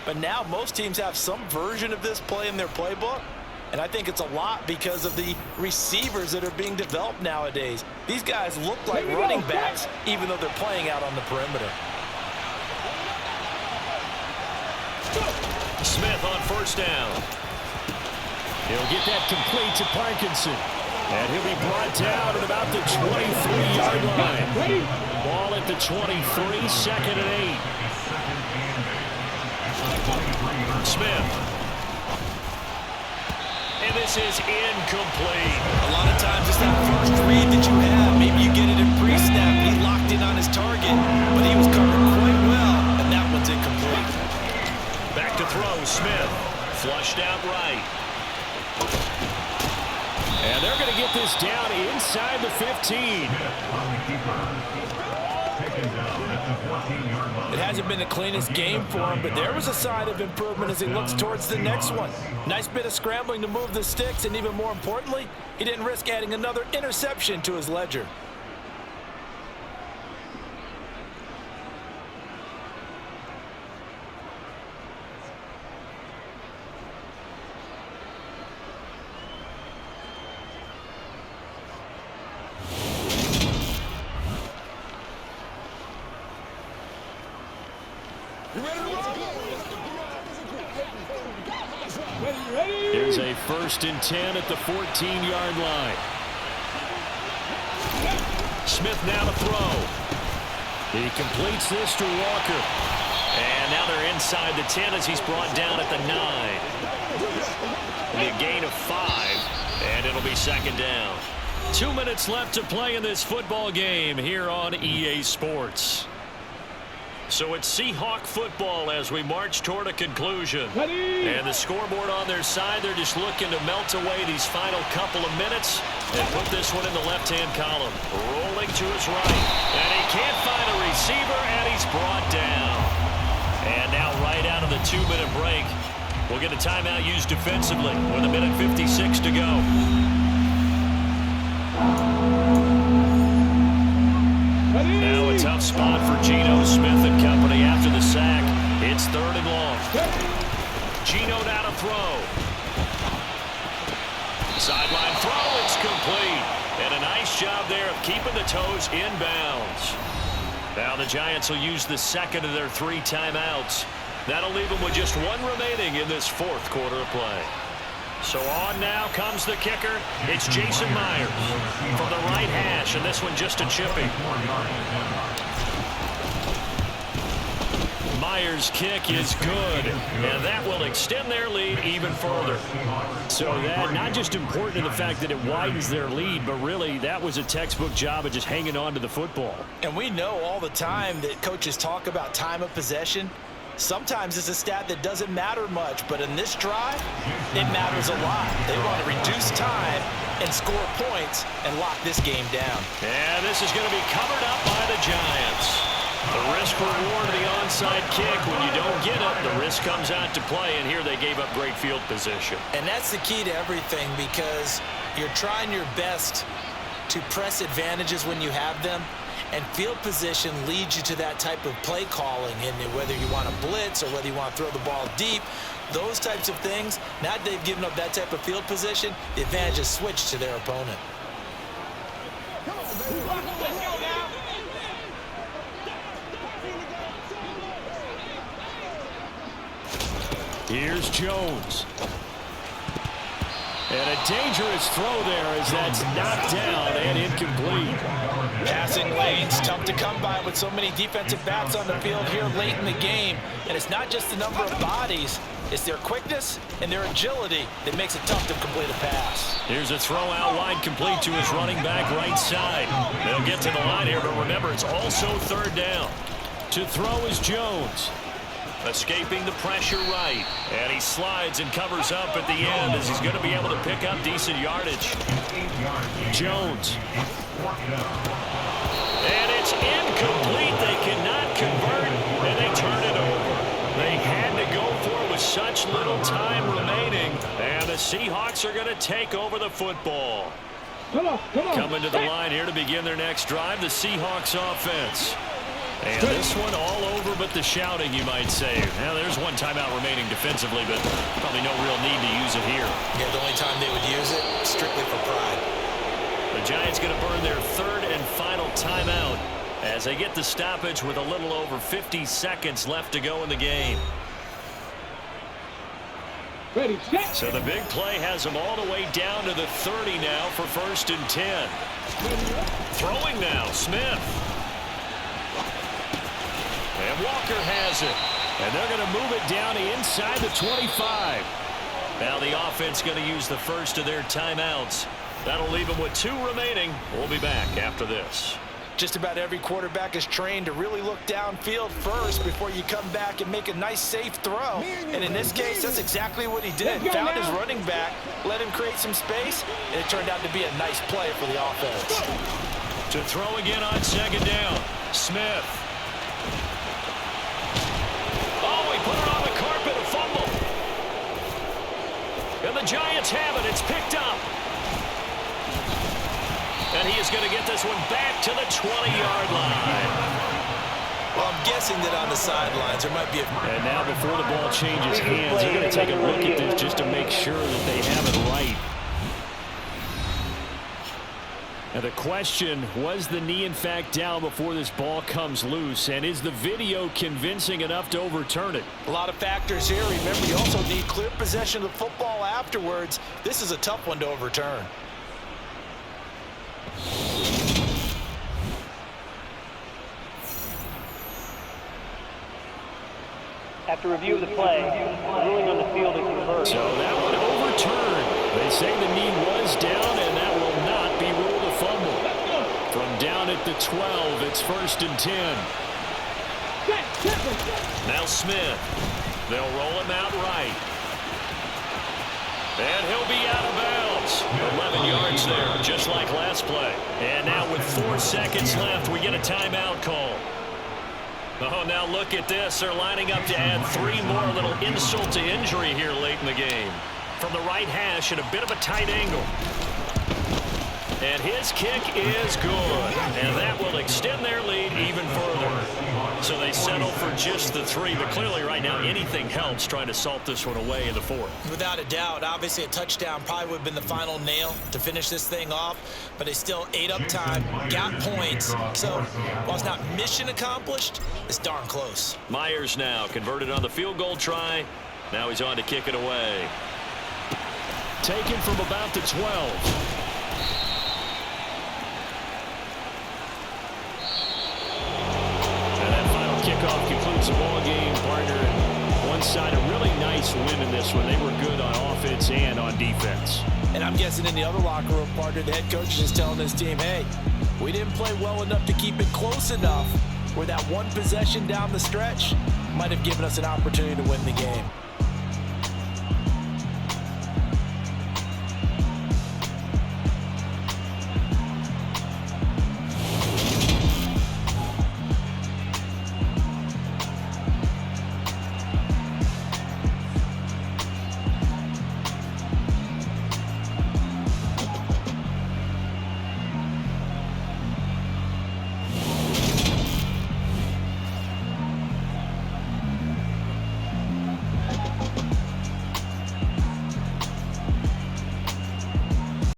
But now most teams have some version of this play in their playbook. And I think it's a lot because of the receivers that are being developed nowadays. These guys look like running backs, even though they're playing out on the perimeter. Smith on first down. He'll get that complete to Parkinson. And he'll be brought down at about the 23-yard line. Ball at the 23, second and 8. Smith. And this is incomplete. A lot of times it's that first read that you have. Maybe you get it in pre-snap. He locked in on his target, but he was covered quite well, and that one's incomplete. Back to throw, Smith. Flushed out right. And they're going to get this down inside the 15. It hasn't been the cleanest game for him, but there was a sign of improvement as he looks towards the next one. Nice bit of scrambling to move the sticks, and even more importantly, he didn't risk adding another interception to his ledger. Here's a 1st and 10 at the 14-yard line. Smith now to throw. He completes this to Walker. And now they're inside the 10 as he's brought down at the 9. A gain of 5, and it'll be second down. 2 minutes left to play in this football game here on EA Sports. So it's Seahawk football as we march toward a conclusion. And the scoreboard on their side, they're just looking to melt away these final couple of minutes and put this one in the left-hand column. Rolling to his right. And he can't find a receiver, and he's brought down. And now right out of the 2-minute break, we'll get a timeout used defensively with 1:56 to go. Now a tough spot for Geno, Smith and company after the sack. It's 3rd and long. Geno now to throw. Sideline throw, it's complete. And a nice job there of keeping the toes inbounds. Now the Giants will use the second of their 3 timeouts. That'll leave them with just 1 remaining in this 4th quarter of play. So on now comes the kicker. It's Jason Myers from the right hash, and this one just a chippy. Myers' kick is good, and that will extend their lead even further. So that not just important to the fact that it widens their lead, but really that was a textbook job of just hanging on to the football. And we know all the time that coaches talk about time of possession. Sometimes it's a stat that doesn't matter much, but in this drive, it matters a lot. They want to reduce time and score points and lock this game down. And this is going to be covered up by the Giants. The risk reward of the onside kick, when you don't get it, the risk comes out to play, and here they gave up great field position. And that's the key to everything, because you're trying your best to press advantages when you have them. And field position leads you to that type of play calling, and whether you want to blitz or whether you want to throw the ball deep, those types of things. Now that they've given up that type of field position, the advantage is switched to their opponent. Here's Jones. And a dangerous throw there as that's knocked down and incomplete. Passing lanes, tough to come by with so many defensive backs on the field here late in the game. And it's not just the number of bodies, it's their quickness and their agility that makes it tough to complete a pass. Here's a throw out wide complete to his running back right side. They'll get to the line here, but remember, it's also third down. To throw is Jones. Escaping the pressure right. And he slides and covers up at the end as he's going to be able to pick up decent yardage. Jones. And it's incomplete. They cannot convert, and they turn it over. They had to go for it with such little time remaining. And the Seahawks are going to take over the football. Come on. Coming to the line here to begin their next drive, the Seahawks offense. And this one all over but the shouting, you might say. Now, there's one timeout remaining defensively, but probably no real need to use it here. Yeah, the only time they would use it, strictly for pride. The Giants going to burn their third and final timeout as they get the stoppage with a little over 50 seconds left to go in the game. Ready, set. So the big play has them all the way down to the 30 now for 1st and 10. Throwing now, Smith. And Walker has it. And they're going to move it down to inside the 25. Now the offense going to use the first of their timeouts. That'll leave them with 2 remaining. We'll be back after this. Just about every quarterback is trained to really look downfield first before you come back and make a nice, safe throw. And in this case, that's exactly what he did. Found his running back, let him create some space, and it turned out to be a nice play for the offense. To throw again on 2nd down, Smith. Oh, he put it on the carpet, a fumble. And the Giants have it. It's picked up. And he is going to get this one back to the 20-yard line. Well, I'm guessing that on the sidelines there might be a... And now before the ball changes hands, they're going to take a look at this just to make sure that they have it right. Now the question, was the knee in fact down before this ball comes loose? And is the video convincing enough to overturn it? A lot of factors here. Remember, you also need clear possession of the football afterwards. This is a tough one to overturn. After review of the play, the ruling on the field is reversed. So that one overturned. They say the knee was down, and that will not be ruled a fumble. From down at the 12, it's 1st and 10. Now Smith. They'll roll him out right. And he'll be out of bounds. 11 yards there, just like last play. And now with 4 seconds left, we get a timeout call. Oh, now look at this. They're lining up to add 3 more. A little insult to injury here late in the game. From the right hash at a bit of a tight angle. And his kick is good. And that will extend their lead even further. So they settle for just the 3. But clearly right now anything helps trying to salt this one away in the 4th. Without a doubt, obviously a touchdown probably would have been the final nail to finish this thing off. But they still ate up time, got points. So while it's not mission accomplished, it's darn close. Myers now converted on the field goal try. Now he's on to kick it away. Taken from about the 12. Kickoff concludes the ball game, partner. And one side, a really nice win in this one. They were good on offense and on defense. And I'm guessing in the other locker room, partner, the head coach is just telling his team, hey, we didn't play well enough to keep it close enough where that one possession down the stretch might have given us an opportunity to win the game.